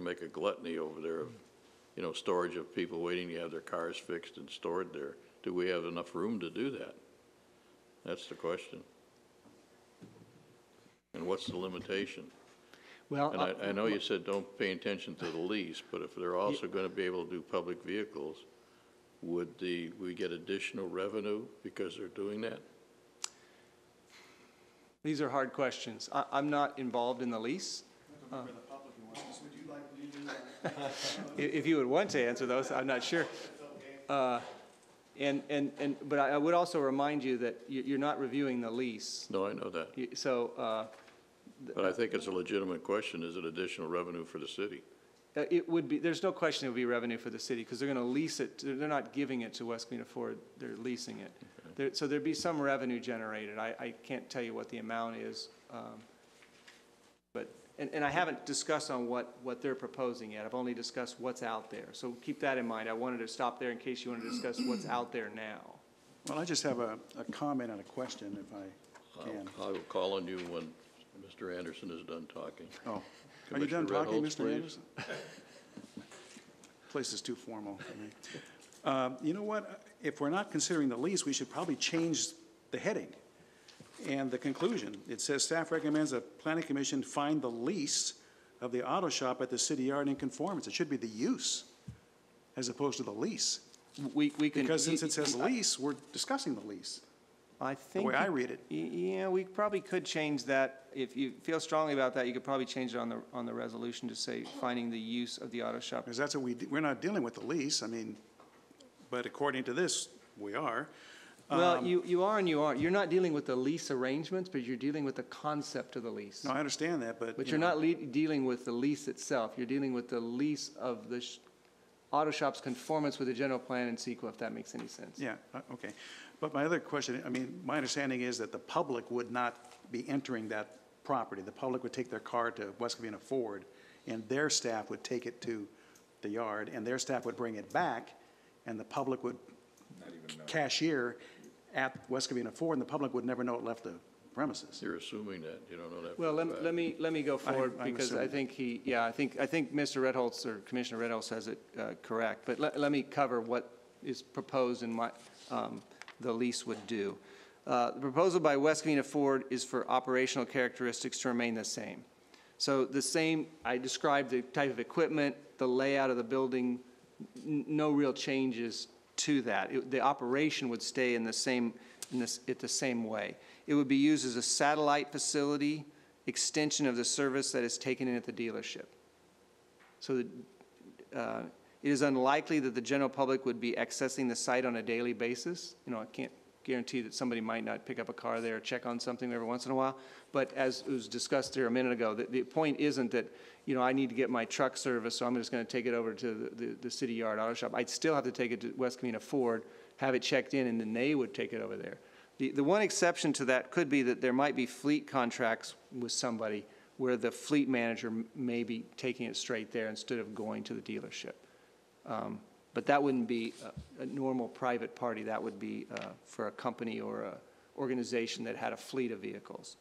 make a gluttony over there of, storage of people waiting to have their cars fixed and stored there. Do we have enough room to do that? That's the question. And what's the limitation? Well, And I know you said don't pay attention to the lease, but if they're also gonna be able to do public vehicles, would we get additional revenue because they're doing that? these are hard questions. I'm not involved in the lease. If you would want to answer those, I'm not sure. But I would also remind you that you're not reviewing the lease. No, I know that. So But I think it's a legitimate question. Is it additional revenue for the city? it would be, there's no question it would be revenue for the city because they're going to lease it. They're not giving it to West Covina Ford. They're leasing it. So there'd be some revenue generated. I can't tell you what the amount is. And I haven't discussed on what they're proposing yet. I've only discussed what's out there. So keep that in mind. I wanted to stop there in case you want to discuss what's out there now. Well, I just have a comment and a question, if I can. I will call on you when Mr. Anderson is done talking. Oh, are you done Commissioner talking, Redholz, Mr. please. Anderson? Place is too formal for me. You know what? If we're not considering the lease, we should probably change the heading and the conclusion. It says, staff recommends the planning commission find the lease of the auto shop at the city yard in conformance. It should be the use as opposed to the lease. We can. Because since it says lease, we're discussing the lease. I think. way I read it. Yeah, we probably could change that. If you feel strongly about that, you could probably change it on the resolution to say finding the use of the auto shop. Because that's what we're not dealing with the lease, I mean, but according to this, we are. Well, you are and you aren't. You're not dealing with the lease arrangements, but you're dealing with the concept of the lease. No, I understand that, but. But you you're know, not dealing with the lease itself. You're dealing with the lease of the auto shop's conformance with the general plan and CEQA, if that makes any sense. Yeah, okay. But my other question, I mean, my understanding is that the public would not be entering that property. The public would take their car to West Covina Ford, and their staff would take it to the yard, and their staff would bring it back, and the public would cashier at West Covina Ford, and the public would never know it left the premises. You're assuming that. You don't know that. Well, for a fact. let me go forward I'm because I assuming. think I think Mr. Redholz or Commissioner Redholz has it correct. But let me cover what is proposed and what the lease would do. The proposal by West Covina Ford is for operational characteristics to remain the same. So the same, I described the type of equipment, the layout of the building, no real changes to that. The operation would stay in the same way. It would be used as a satellite facility, extension of the service that is taken in at the dealership. So it is unlikely that the general public would be accessing the site on a daily basis. I can't guarantee that somebody might not pick up a car there or check on something every once in a while. But as was discussed here a minute ago, the point isn't that, I need to get my truck service, so I'm just going to take it over to the city yard auto shop. I'd still have to take it to West Covina Ford, have it checked in, and then they would take it over there. The one exception to that could be that there might be fleet contracts with somebody where the fleet manager may be taking it straight there instead of going to the dealership. But that wouldn't be a normal private party. That would be for a company or a organization that had a fleet of vehicles.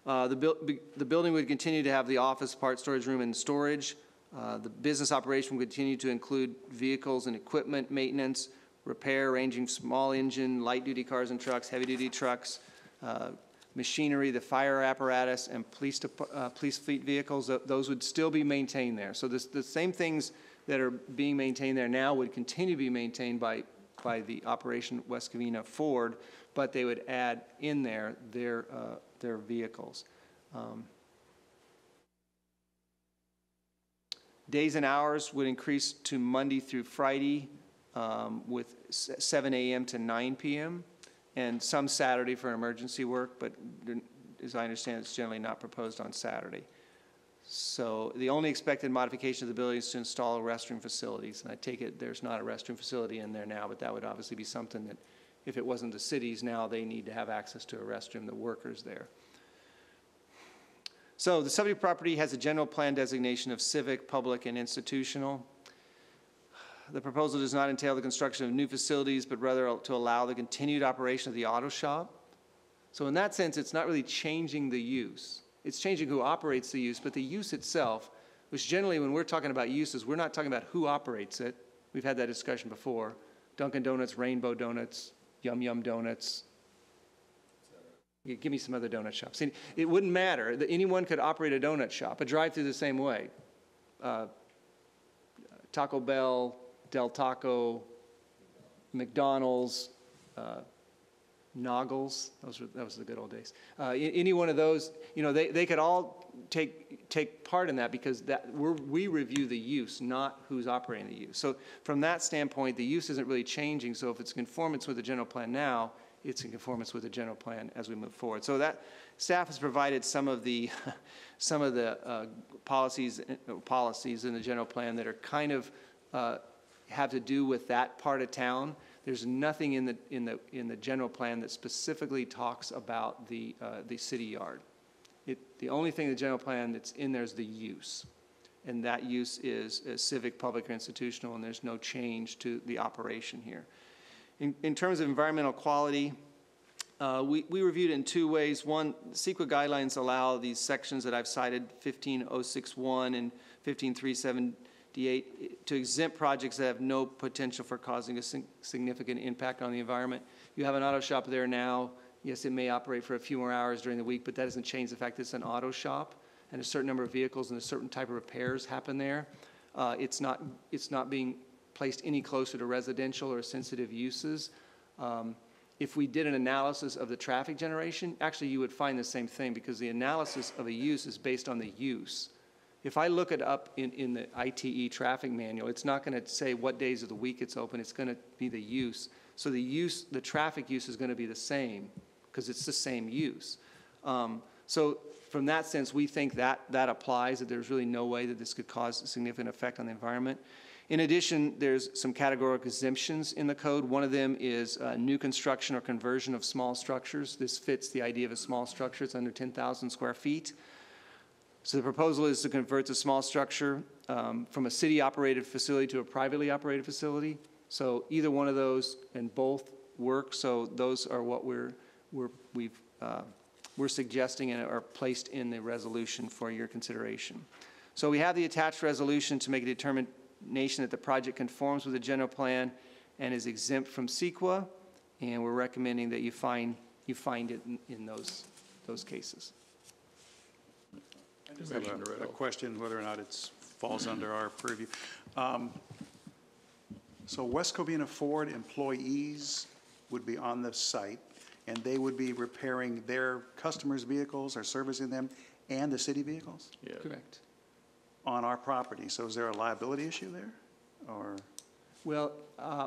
The building would continue to have the office, part storage room, and storage. The business operation would continue to include vehicles and equipment maintenance, repair ranging from small engine, light-duty cars and trucks, heavy-duty trucks, machinery, the fire apparatus, and police fleet vehicles. Those would still be maintained there. So the same things that are being maintained there now would continue to be maintained by the operation West Covina Ford, but they would add in there their vehicles. Days and hours would increase to Monday through Friday with 7 a.m. to 9 p.m. and some Saturday for emergency work, but as I understand, it's generally not proposed on Saturday. So the only expected modification of the building is to install restroom facilities, and I take it there's not a restroom facility in there now, but that would obviously be something that If it wasn't the cities, now they need to have access to a restroom, the workers there. So the subject property has a general plan designation of civic, public, and institutional. The proposal does not entail the construction of new facilities, but rather to allow the continued operation of the auto shop. So in that sense, it's not really changing the use. It's changing who operates the use, but the use itself, which generally when we're talking about uses, we're not talking about who operates it. We've had that discussion before. Dunkin' Donuts, Rainbow Donuts, Yum Yum Donuts. Give me some other donut shops. See, it wouldn't matter. Anyone could operate a donut shop, a drive-through the same way. Taco Bell, Del Taco, McDonald's, Noggles, that was the good old days. Any one of those, you know, they could all take part in that because we review the use, not who's operating the use. So from that standpoint, the use isn't really changing. So if it's in conformance with the general plan now, it's in conformance with the general plan as we move forward. So that staff has provided some of the policies in the general plan that are kind of have to do with that part of town. There's nothing in the general plan that specifically talks about the city yard. The only thing in the general plan that's in there is the use, and that use is civic, public, or institutional, and there's no change to the operation here. In terms of environmental quality, we reviewed it in two ways. One, CEQA guidelines allow these sections that I've cited, 15061 and 15378, to exempt projects that have no potential for causing a significant impact on the environment. You have an auto shop there now. Yes, it may operate for a few more hours during the week, but that doesn't change the fact that it's an auto shop, and a certain number of vehicles and a certain type of repairs happen there. It's not being placed any closer to residential or sensitive uses. If we did an analysis of the traffic generation, actually you would find the same thing because the analysis of a use is based on the use. If I look it up in the ITE traffic manual, it's not going to say what days of the week it's open. It's going to be the use. So the traffic use is going to be the same because it's the same use. So from that sense, we think that applies, that there's really no way that this could cause a significant effect on the environment. In addition, there's some categorical exemptions in the code. One of them is new construction or conversion of small structures. This fits the idea of a small structure. It's under 10,000 square feet. So the proposal is to convert the small structure from a city-operated facility to a privately operated facility. So either one of those and both work. So those are what we're suggesting and are placed in the resolution for your consideration. So we have the attached resolution to make a determination that the project conforms with the general plan and is exempt from CEQA, and we're recommending that you find it in those cases. I just have a question whether or not it falls under our purview. So West Covina Ford employees would be on the site, and they would be repairing their customers' vehicles or servicing them and the city vehicles? Yeah. Correct. On our property. So is there a liability issue there? Or Well,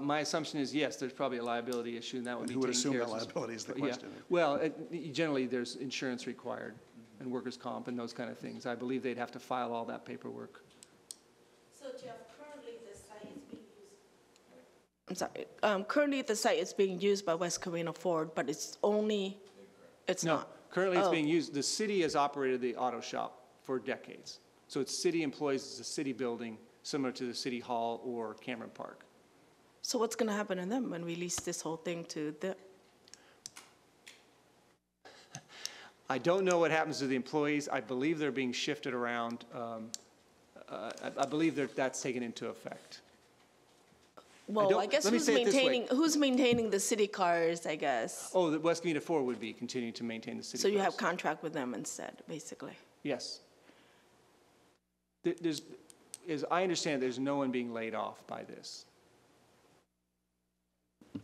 my assumption is yes, there's probably a liability issue, and that would be who would taken assume care that of. liability is the Yeah. question? Well, generally, there's insurance required and workers' comp and those kind of things. I believe they'd have to file all that paperwork. So Jeff, currently the site is being used. I'm sorry. Currently the site is being used by West Covina Ford, but it's No, not. currently it's Oh. being used, the city has operated the auto shop for decades. So it's city employees, it's a city building, similar to the city hall or Cameron Park. So what's going to happen to them when we lease this whole thing to them? I don't know what happens to the employees. I believe they're being shifted around. I believe that's taken into effect. Well, I guess let me say it this way. who's maintaining the city cars, I guess? Oh, the West Covina Ford would be continuing to maintain the city. So you have cars. contract with them instead, basically? Yes. As I understand, there's no one being laid off by this.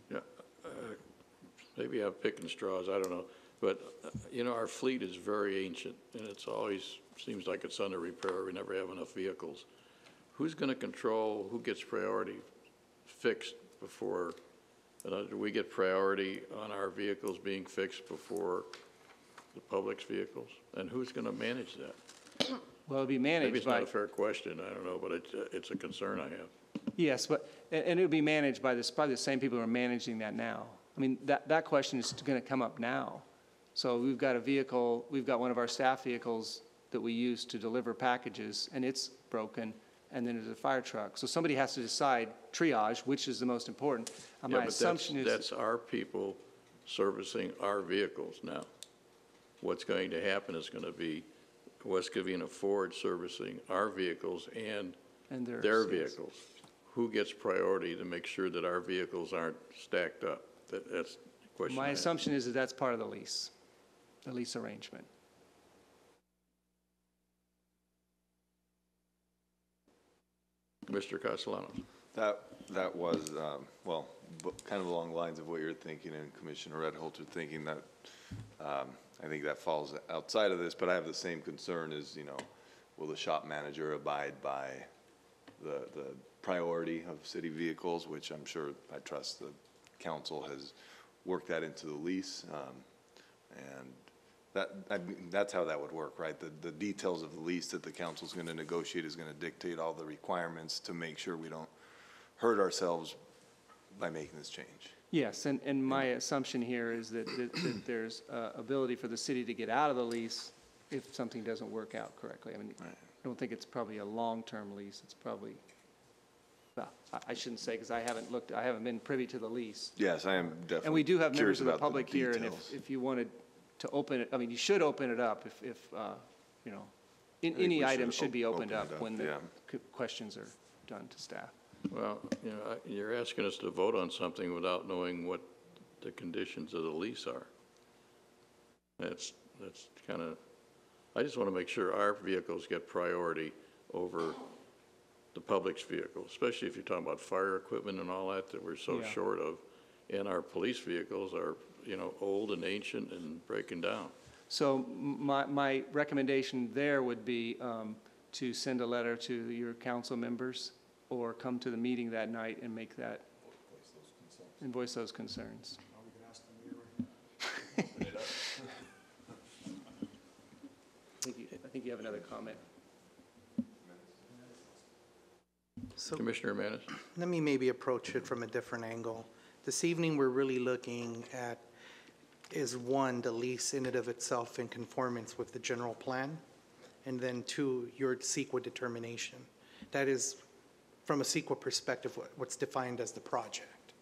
Yeah, maybe I'm picking straws, I don't know. But, you know, our fleet is very ancient, and it's always seems like it's under repair. We never have enough vehicles. Who's going to control who gets priority fixed before, do we get priority on our vehicles being fixed before the public's vehicles? And who's going to manage that? Well, it'd be managed Maybe it's by. not a fair question, I don't know, but it's a concern I have. Yes, but, and it would be managed by the same people who are managing that now. I mean, that question is going to come up now. So we've got a vehicle, we've got one of our staff vehicles that we use to deliver packages, and it's broken, and then there's a fire truck. So somebody has to decide, triage, which is the most important. Yeah, My but assumption is. that's our people servicing our vehicles now. What's going to happen is going to be West Covina Ford servicing our vehicles and theirs, their yes. vehicles. Who gets priority to make sure that our vehicles aren't stacked up? That's the question. My I have. assumption is that that's part of the lease arrangement. Mr. Castellanos. That was, well, kind of along the lines of what you're thinking and Commissioner Redholter thinking that, I think that falls outside of this, but I have the same concern as, will the shop manager abide by the priority of city vehicles, which I'm sure, I trust the council has worked that into the lease. And that's how that would work, right? The details of the lease that the council's going to negotiate is going to dictate all the requirements to make sure we don't hurt ourselves by making this change. Yes, and my assumption here is that there's ability for the city to get out of the lease if something doesn't work out correctly. I mean, Right. I don't think it's probably a long-term lease. It's probably, well, I shouldn't say because I haven't been privy to the lease. Yes, I am definitely And we do have members curious of the about public here, and details. if you wanted to open it, I mean, you should open it up if think any we item should should be opened open it up up, when the yeah. questions are done to staff. Well, you're asking us to vote on something without knowing what the conditions of the lease are. That's kind of, I just want to make sure our vehicles get priority over the public's vehicles, especially if you're talking about fire equipment and all that we're so Yeah. short of. And our police vehicles are, old and ancient and breaking down. So my recommendation there would be to send a letter to your council members or come to the meeting that night and make that, and voice those concerns. I think you have another comment. So Commissioner Manis? let me maybe approach it from a different angle. This evening, we're really looking at, is one, the lease in and of itself in conformance with the general plan, and then two, your CEQA determination. That is, from a CEQA perspective, what's defined as the project.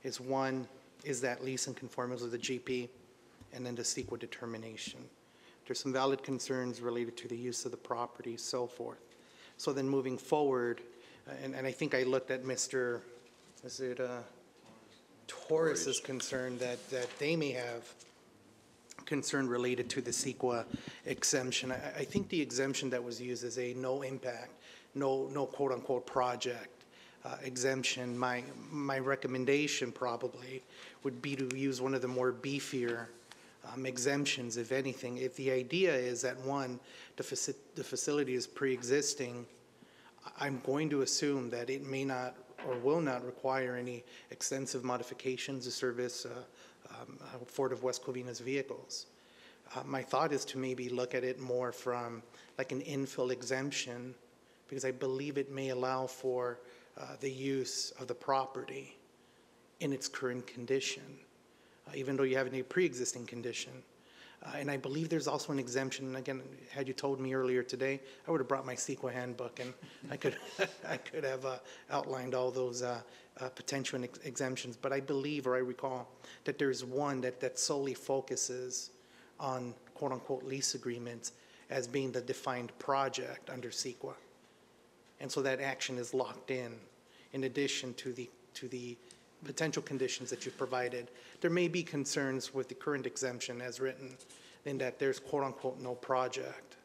Is one, is that lease in conformance with the GP, and then the CEQA determination. There's some valid concerns related to the use of the property, so forth. So then moving forward, and I think I looked at Mr. Torres's concern that they may have concern related to the CEQA exemption. I think the exemption that was used is a no impact, no quote-unquote project exemption. My recommendation probably would be to use one of the more beefier exemptions, if anything. If the idea is that, one, the facility is pre-existing, I'm going to assume that it may not or will not require any extensive modifications to service Ford of West Covina's vehicles. My thought is to maybe look at it more from like an infill exemption, because I believe it may allow for the use of the property in its current condition, even though you have a pre-existing condition. And I believe there's also an exemption, and again, had you told me earlier today, I would have brought my CEQA handbook, and I could have outlined all those potential exemptions. But I believe, or I recall, that there's one that solely focuses on quote-unquote lease agreements as being the defined project under CEQA. And so that action is locked in addition to the potential conditions that you've provided. There may be concerns with the current exemption as written, in that there's quote-unquote no project.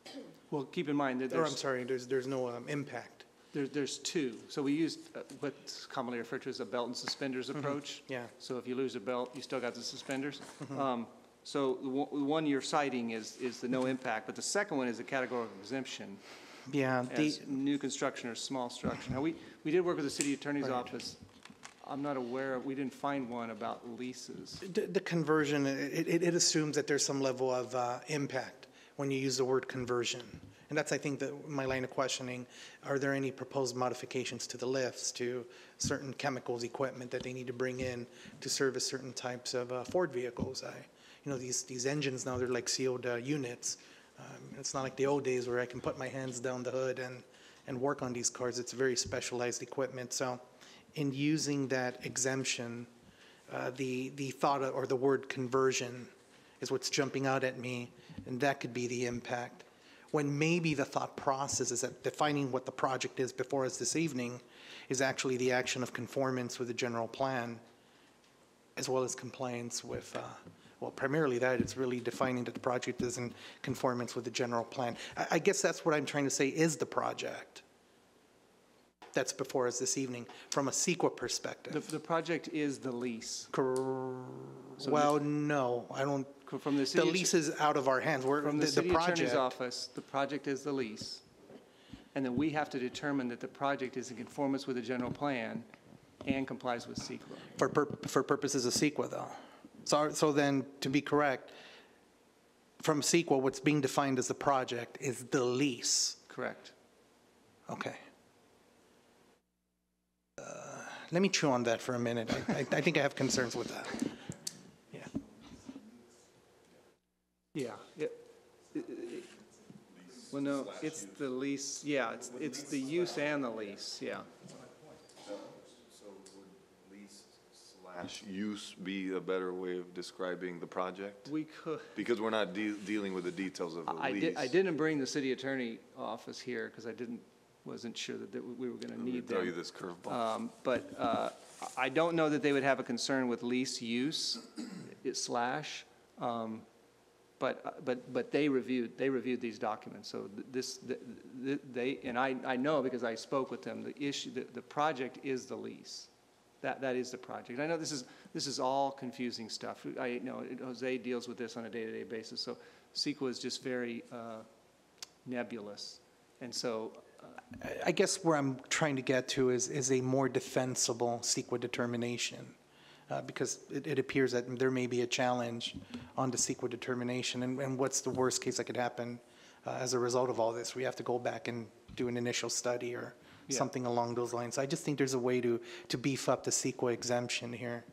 Well, keep in mind that Or I'm sorry, there's no impact. there's two. So we used what's commonly referred to as a belt and suspenders approach. Yeah. So if you lose a belt, you still got the suspenders. So the one you're citing is the no impact, but the second one is a categorical exemption Yeah, as new construction or small structure. Now, we did work with the city attorney's office. I'm not aware, we didn't find one about leases. the conversion, it assumes that there's some level of impact when you use the word conversion. And that's, I think, my line of questioning. Are there any proposed modifications to the lifts, to certain chemicals, equipment that they need to bring in to service certain types of Ford vehicles? These engines now, they're like sealed units. It's not like the old days where I can put my hands down the hood and work on these cars. It's very specialized equipment. So in using that exemption, the thought or the word conversion is what's jumping out at me, and that could be the impact. When maybe the thought process is that defining what the project is before us this evening is actually the action of conformance with the general plan, as well as compliance with, primarily that, it's really defining that the project is in conformance with the general plan. I guess that's what I'm trying to say is the project that's before us this evening from a CEQA perspective. The project is the lease. Well, no, I don't. From the The city. lease is out of our hands. From the city attorney's project. office, the project is the lease. And then we have to determine that the project is in conformance with the general plan and complies with CEQA. For purposes of CEQA, though. So then, to be correct, from CEQA, what's being defined as the project is the lease. Correct. Okay. Let me chew on that for a minute. I think I have concerns with that. Yeah. Well, no, it's the lease, yeah, it's the use and the lease, yeah. So would lease/use be a better way of describing the project? We could. Because we're not dealing with the details of the lease. I didn't bring the city attorney office here because wasn't sure that we were going to need them. Throw you this curveball. But I don't know that they would have a concern with lease use slash. But they reviewed these documents. So I know because I spoke with them. The project is the lease. That is the project. I know this is all confusing stuff. I know Jose deals with this on a day-to-day basis. So CEQA is just very nebulous, and so. I guess where I'm trying to get to is a more defensible CEQA determination. Because it appears that there may be a challenge on the CEQA determination. And what's the worst case that could happen as a result of all this? We have to go back and do an initial study or something along those lines. I just think there's a way to beef up the CEQA exemption here.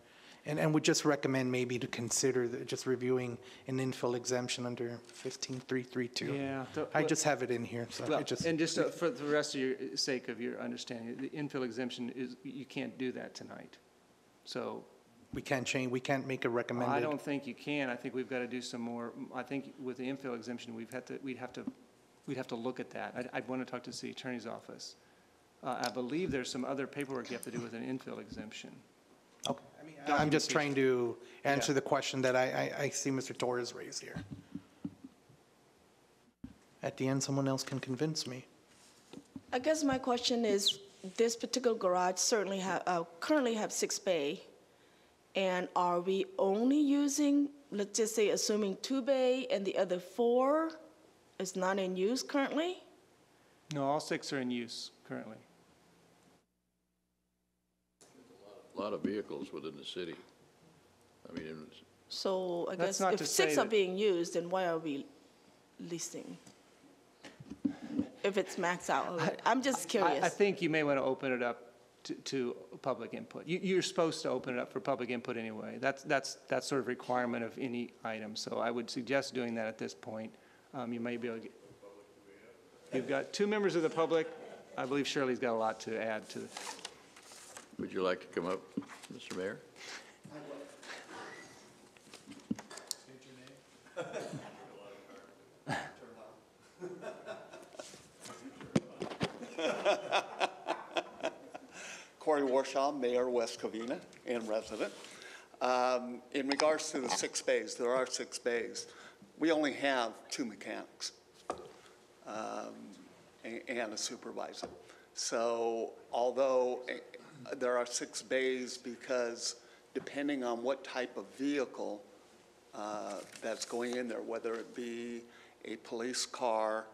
And would just recommend maybe to consider just reviewing an infill exemption under 15332. Yeah. I just have it in here. So Well, I just, and just for the rest of your sake of your understanding, the infill exemption is, you can't do that tonight. So. we can't make a recommended. I don't think you can. I think we've got to do some more. I think with the infill exemption, we'd have to look at that. I'd want to talk to the city attorney's office. I believe there's some other paperwork you have to do with an infill exemption. Okay. I'm just trying to answer the question that I see Mr. Torres raise here. At the end, someone else can convince me. I guess my question is, this particular garage certainly currently have 6 bay, and are we only using, let's just say, assuming 2 bay and the other 4 is not in use currently? No, all 6 are in use currently. A lot of vehicles within the city. I mean, So I That's guess not if to 6 say are that- being used, then why are we leasing? If it's maxed out already. I'm just curious. I think you may want to open it up to public input. You're supposed to open it up for public input anyway. That's sort of requirement of any item. So I would suggest doing that at this point. You may be able to get. You've got 2 members of the public. I believe Shirley's got a lot to add to. would you like to come up, Mr. Mayor? Corey Warshaw, Mayor, West Covina, and resident. In regards to the 6 bays, there are 6 bays. We only have 2 mechanics and a supervisor. So although there are 6 bays, because depending on what type of vehicle that's going in there, whether it be a police car,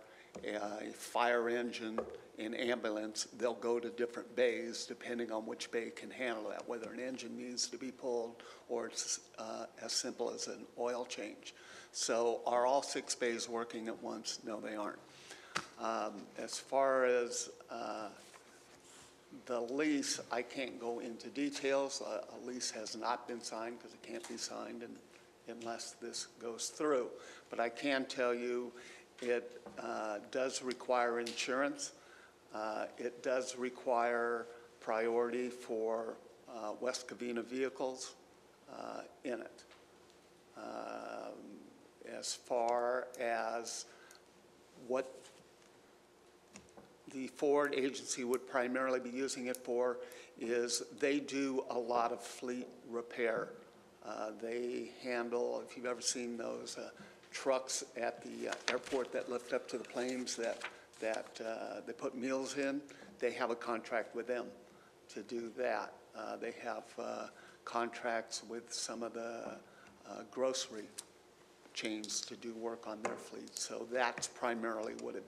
a fire engine, an ambulance, they'll go to different bays depending on which bay can handle that, whether an engine needs to be pulled or it's as simple as an oil change. So are all 6 bays working at once? No, they aren't. As far as the lease, I can't go into details. A lease has not been signed because it can't be signed unless this goes through. But I can tell you it does require insurance. It does require priority for West Covina vehicles in it. As far as what the Ford agency would primarily be using it for is they do a lot of fleet repair. They handle, if you've ever seen those trucks at the airport that lift up to the planes that they put meals in, they have a contract with them to do that. They have contracts with some of the grocery chains to do work on their fleet. So that's primarily what it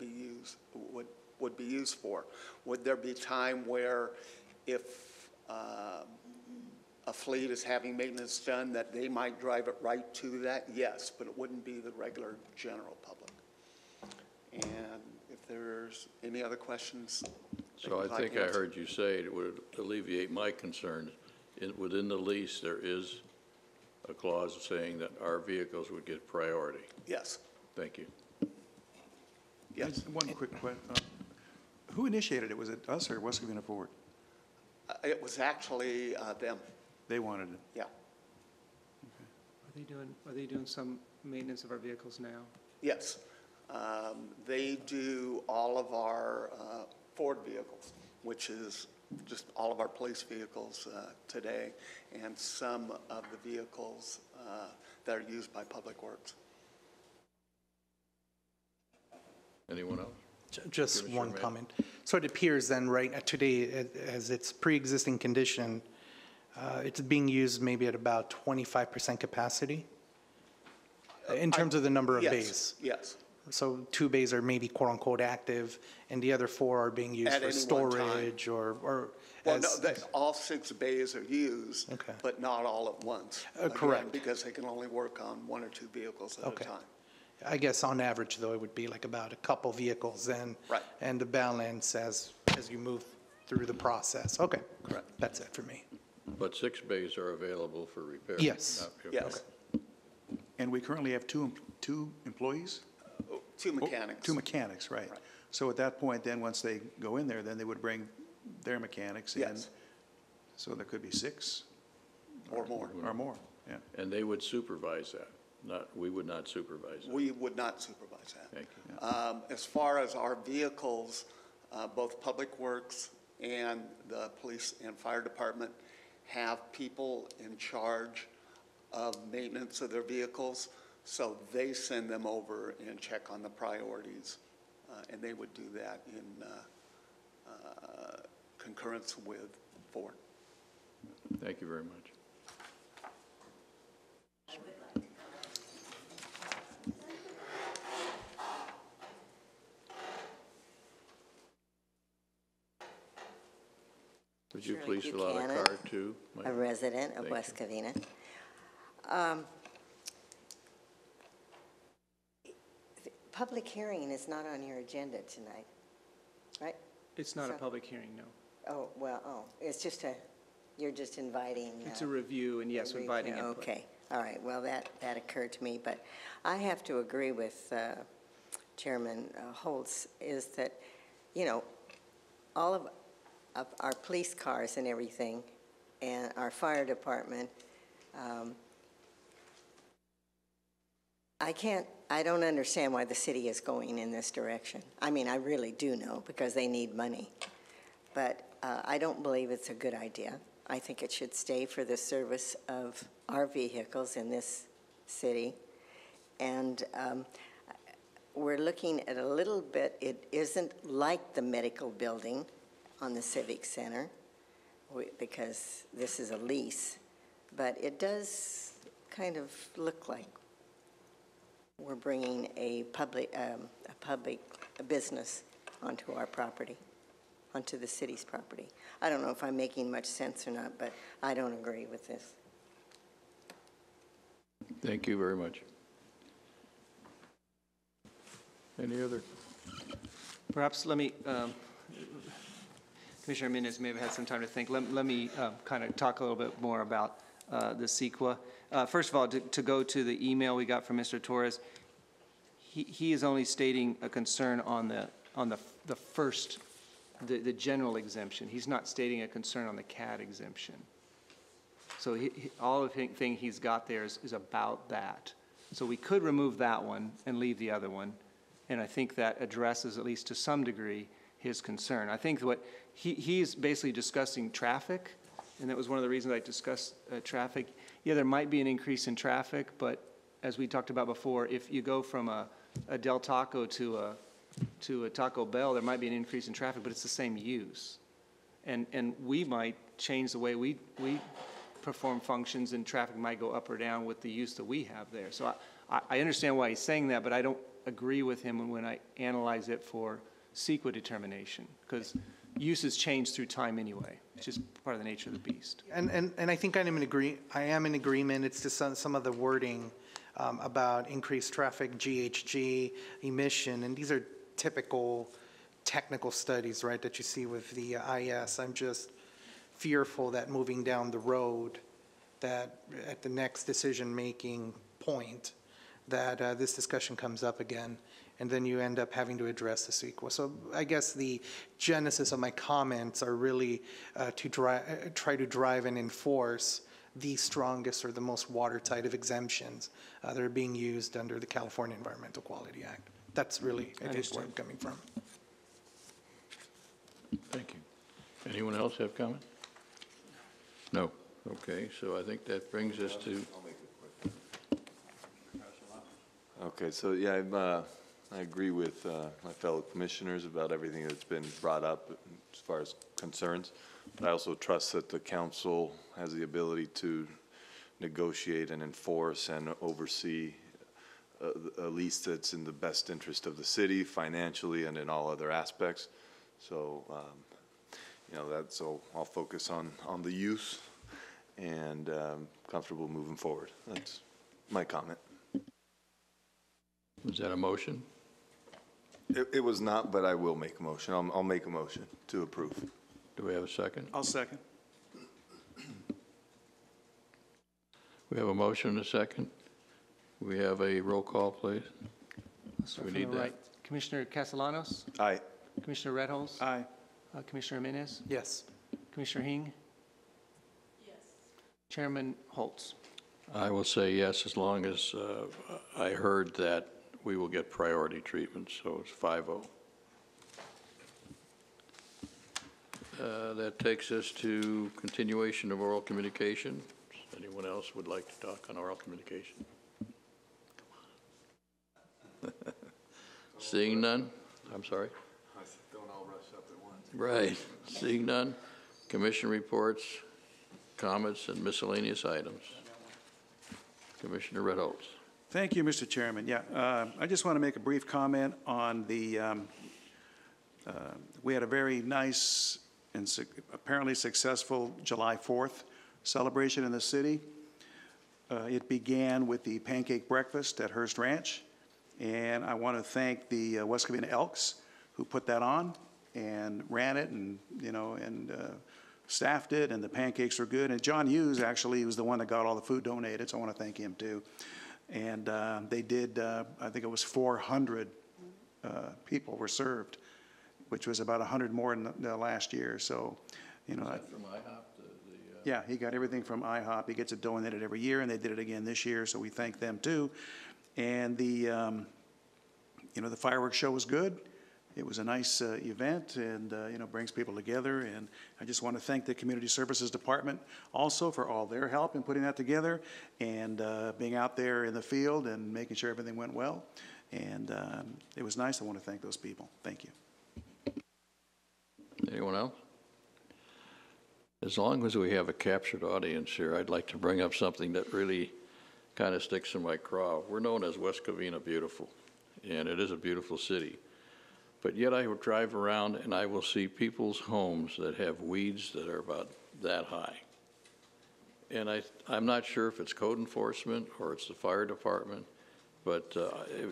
would be used for. Would there be time where if a fleet is having maintenance done that they might drive it right to that? Yes, but it wouldn't be the regular general public. And if there's any other questions. So I think I heard you say it would alleviate my concerns. Within the lease, there is a clause saying that our vehicles would get priority. Yes. Thank you. Yes. One quick question. Who initiated it? Was it us or West Covina Ford? It was actually them. They wanted it. Yeah. Are they doing some maintenance of our vehicles now? Yes. They do all of our Ford vehicles, which is just all of our police vehicles today, and some of the vehicles that are used by Public Works. Anyone else? Just Commissioner one May. comment. So it appears then, right, today, as its pre-existing condition, it's being used maybe at about 25% capacity in terms of the number of Yes, bays. yes. So 2 bays are maybe quote-unquote active, and the other 4 are being used At for any one time. storage or Well, as. no, all 6 bays are used, Okay. but not all at once. Correct. Again, because they can only work on 1 or 2 vehicles at a Okay. time. I guess on average, though, it would be like about a couple vehicles then. Right. And the balance as you move through the process. Okay. Correct. That's it for me. But 6 bays are available for repair? Yes. Okay. Yes. And we currently have two employees? 2 mechanics. 2 mechanics, right. Right. So at that point, then, once they go in there, then they would bring their mechanics in? Yes. So there could be 6? Or more. Or more, yeah. And they would supervise that? We would not supervise that? We would not supervise that. Thank you. As far as our vehicles, both Public Works and the police and fire department have people in charge of maintenance of their vehicles, so they send them over and check on the priorities, and they would do that in concurrence with Ford. Thank you very much. Would you Shirley please fill out a Buchanan, card too? Mike? a resident of Thank West you. Covina. Public hearing is not on your agenda tonight, right? It's not a So- public hearing, no. It's just you're just inviting. It's a review, and yes, inviting input. Okay, all right, well, that occurred to me, but I have to agree with Chairman Holtz, is that, all of our police cars and everything, and our fire department, I don't understand why the city is going in this direction. I mean, I really do know, because they need money. But I don't believe it's a good idea. I think it should stay for the service of our vehicles in this city. And we're looking at a little bit, it isn't like the medical building on the Civic Center, because this is a lease, but it does kind of look like we're bringing a public business onto our property, onto the city's property. I don't know if I'm making much sense or not, but I don't agree with this. Thank you very much. Any other Perhaps let me, Commissioner Jimenez may have had some time to think. Let me kind of talk a little bit more about the CEQA. First of all, to go to the email we got from Mr. Torres, he is only stating a concern on the first, the general exemption. He's not stating a concern on the CAD exemption. So all the thing he's got there is about that. So we could remove that one and leave the other one, and I think that addresses, at least to some degree, his concern. I think what he's basically discussing traffic, and that was one of the reasons I discussed traffic. Yeah, there might be an increase in traffic, but as we talked about before, if you go from a Del Taco to a Taco Bell, there might be an increase in traffic, but it's the same use. And we might change the way we perform functions, and traffic might go up or down with the use that we have there. So I understand why he's saying that, but I don't agree with him when I analyze it for CEQA determination, because uses change through time anyway. It's just part of the nature of the beast. And I think I am in agreement. It's just some of the wording about increased traffic, GHG, emission, and these are typical technical studies, right, that you see with the IS. I'm just fearful that moving down the road, that at the next decision-making point, that this discussion comes up again, and then you end up having to address the CEQA. So I guess the genesis of my comments are really to try to drive and enforce the strongest or the most watertight of exemptions that are being used under the California Environmental Quality Act. That's really, I think, where I'm coming from. Thank you. Anyone else have comment? No. Okay, so I think that brings us to. Okay, so yeah, I agree with my fellow commissioners about everything that's been brought up as far as concerns. But I also trust that the council has the ability to negotiate and enforce and oversee a lease that's in the best interest of the city financially and in all other aspects. So, you know, so I'll focus on the use and comfortable moving forward. That's my comment. Was that a motion? It was not, but I will make a motion. I'll make a motion to approve. Do we have a second? I'll second. We have a motion and a second. We have a roll call, please. So We from need the that. right, Commissioner Castellanos, Aye. Commissioner Redholz, Aye. Commissioner Jimenez, Yes. Commissioner Hing. Yes. Chairman Holtz. I will say yes, as long as I heard that we will get priority treatment, so it's 5-0. That takes us to continuation of oral communication. Anyone else would like to talk on oral communication? Seeing none? I'm sorry? Don't all rush up at once. Right. Seeing none? Commission reports, comments, and miscellaneous items. Commissioner Redholz. Thank you, Mr. Chairman. Yeah, I just want to make a brief comment on the, we had a very nice and apparently successful July 4th celebration in the city. It began with the pancake breakfast at Hearst Ranch, and I want to thank the West Covina Elks who put that on and ran it, and staffed it, and the pancakes were good. And John Hughes actually was the one that got all the food donated, so I want to thank him too. And they did, I think it was 400 people were served, which was about 100 more than the last year. So, you know. From IHOP Yeah, he got everything from IHOP. He gets it donated every year, and they did it again this year, so we thank them too. And the fireworks show was good. It was a nice event, and brings people together. And I just want to thank the Community Services Department also for all their help in putting that together, and being out there in the field and making sure everything went well. And it was nice. I want to thank those people. Thank you. Anyone else? As long as we have a captured audience here, I'd like to bring up something that really kind of sticks in my craw. We're known as West Covina Beautiful, and it is a beautiful city. But yet I will drive around and I will see people's homes that have weeds that are about that high. And I'm not sure if it's code enforcement or it's the fire department, but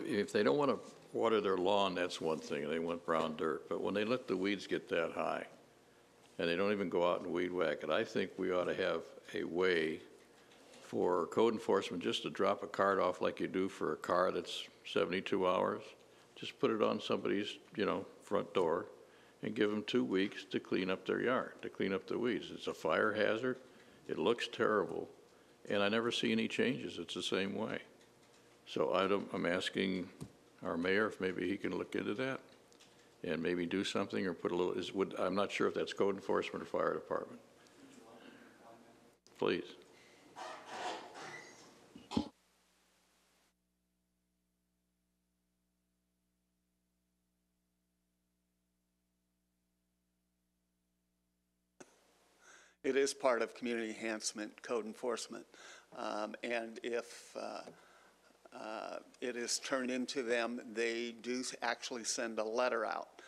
if they don't want to water their lawn, that's one thing, they want brown dirt. But when they let the weeds get that high, and they don't even go out and weed whack it, I think we ought to have a way for code enforcement just to drop a card off like you do for a car that's 72 hours. Just put it on somebody's, front door and give them 2 weeks to clean up their yard, to clean up the weeds. It's a fire hazard. It looks terrible. And I never see any changes. It's the same way. So I'm asking our mayor if maybe he can look into that and maybe do something or put a little, I'm not sure if that's code enforcement or fire department. Please. It is part of community enhancement code enforcement. And if it is turned into them, they do actually send a letter out.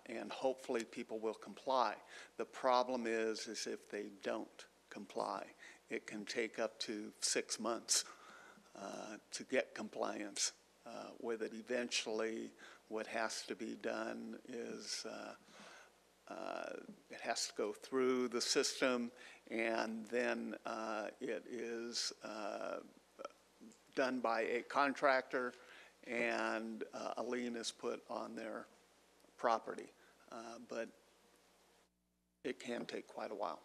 And hopefully people will comply. The problem is if they don't comply, it can take up to 6 months to get compliance with it. Eventually, what has to be done is it has to go through the system, and then it is done by a contractor, and a lien is put on their property. But it can take quite a while.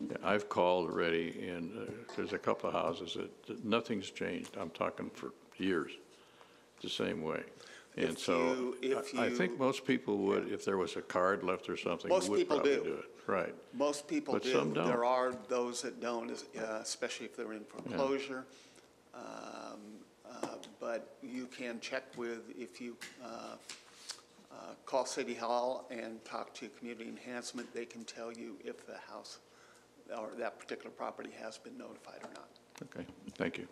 Yeah, I've called already, and there's a couple of houses that nothing's changed. I'm talking for years, the same way. And so I think most people would, if there was a card left or something, Most would people probably do. do it. Right. Most people But do. some don't. There are those that don't, especially if they're in foreclosure. But you can check with, if you call City Hall and talk to Community Enhancement, they can tell you if the house or that particular property has been notified or not. Okay, thank you.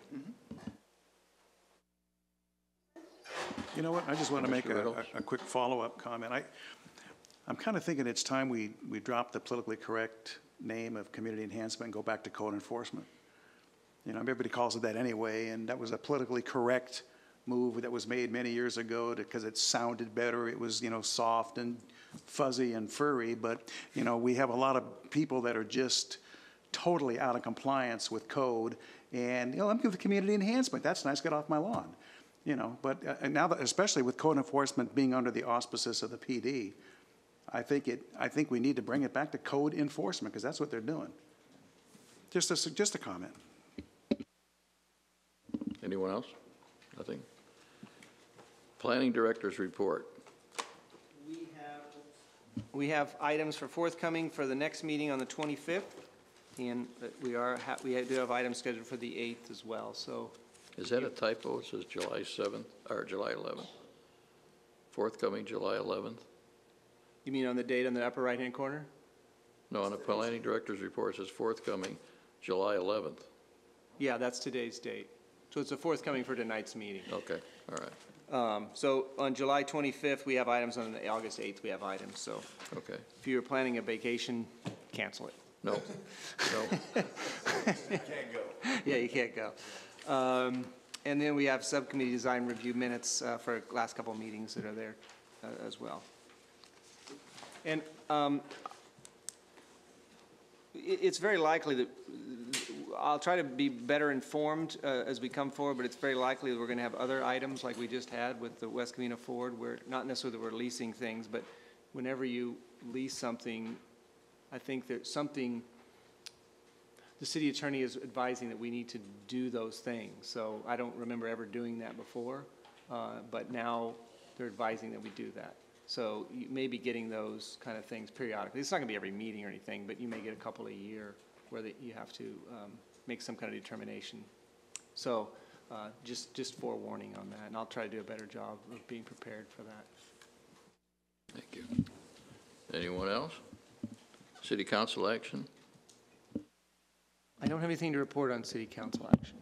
You know what, I just want to Mr. make Reynolds? a quick follow-up comment. I'm kind of thinking it's time we drop the politically correct name of community enhancement and go back to code enforcement. Everybody calls it that anyway, and that was a politically correct move that was made many years ago because it sounded better. It was, soft and fuzzy and furry, but, we have a lot of people that are just totally out of compliance with code, and, I'm good with community enhancement. That's nice, get off my lawn. But now that, especially with code enforcement being under the auspices of the PD, I think we need to bring it back to code enforcement because that's what they're doing. Just a comment. Anyone else? Nothing? Planning Director's report. We have items for forthcoming for the next meeting on the 25th, and we do have items scheduled for the 8th as well, so. Is that a typo? It says July 7th, or July 11th? Forthcoming July 11th? You mean on the date on the upper right-hand corner? No, on the Planning Director's report, it says forthcoming July 11th. Yeah, that's today's date. So it's a forthcoming for tonight's meeting. Okay, all right. So on July 25th, we have items. On August 8th, we have items. So Okay. if you're planning a vacation, cancel it. No, no. Can't go. Yeah, you can't go. And then we have subcommittee design review minutes for last couple of meetings that are there as well. And it's very likely that I'll try to be better informed as we come forward, but it's very likely that we're going to have other items like we just had with the West Covina Ford, where not necessarily that we're leasing things, but whenever you lease something, I think there's something, the city attorney is advising that we need to do those things. So I don't remember ever doing that before, but now they're advising that we do that. So you may be getting those kind of things periodically. It's not going to be every meeting or anything, but you may get a couple a year where you have to make some kind of determination. So just forewarning on that, and I'll try to do a better job of being prepared for that. Thank you. Anyone else? City Council action? I don't have anything to report on city council action.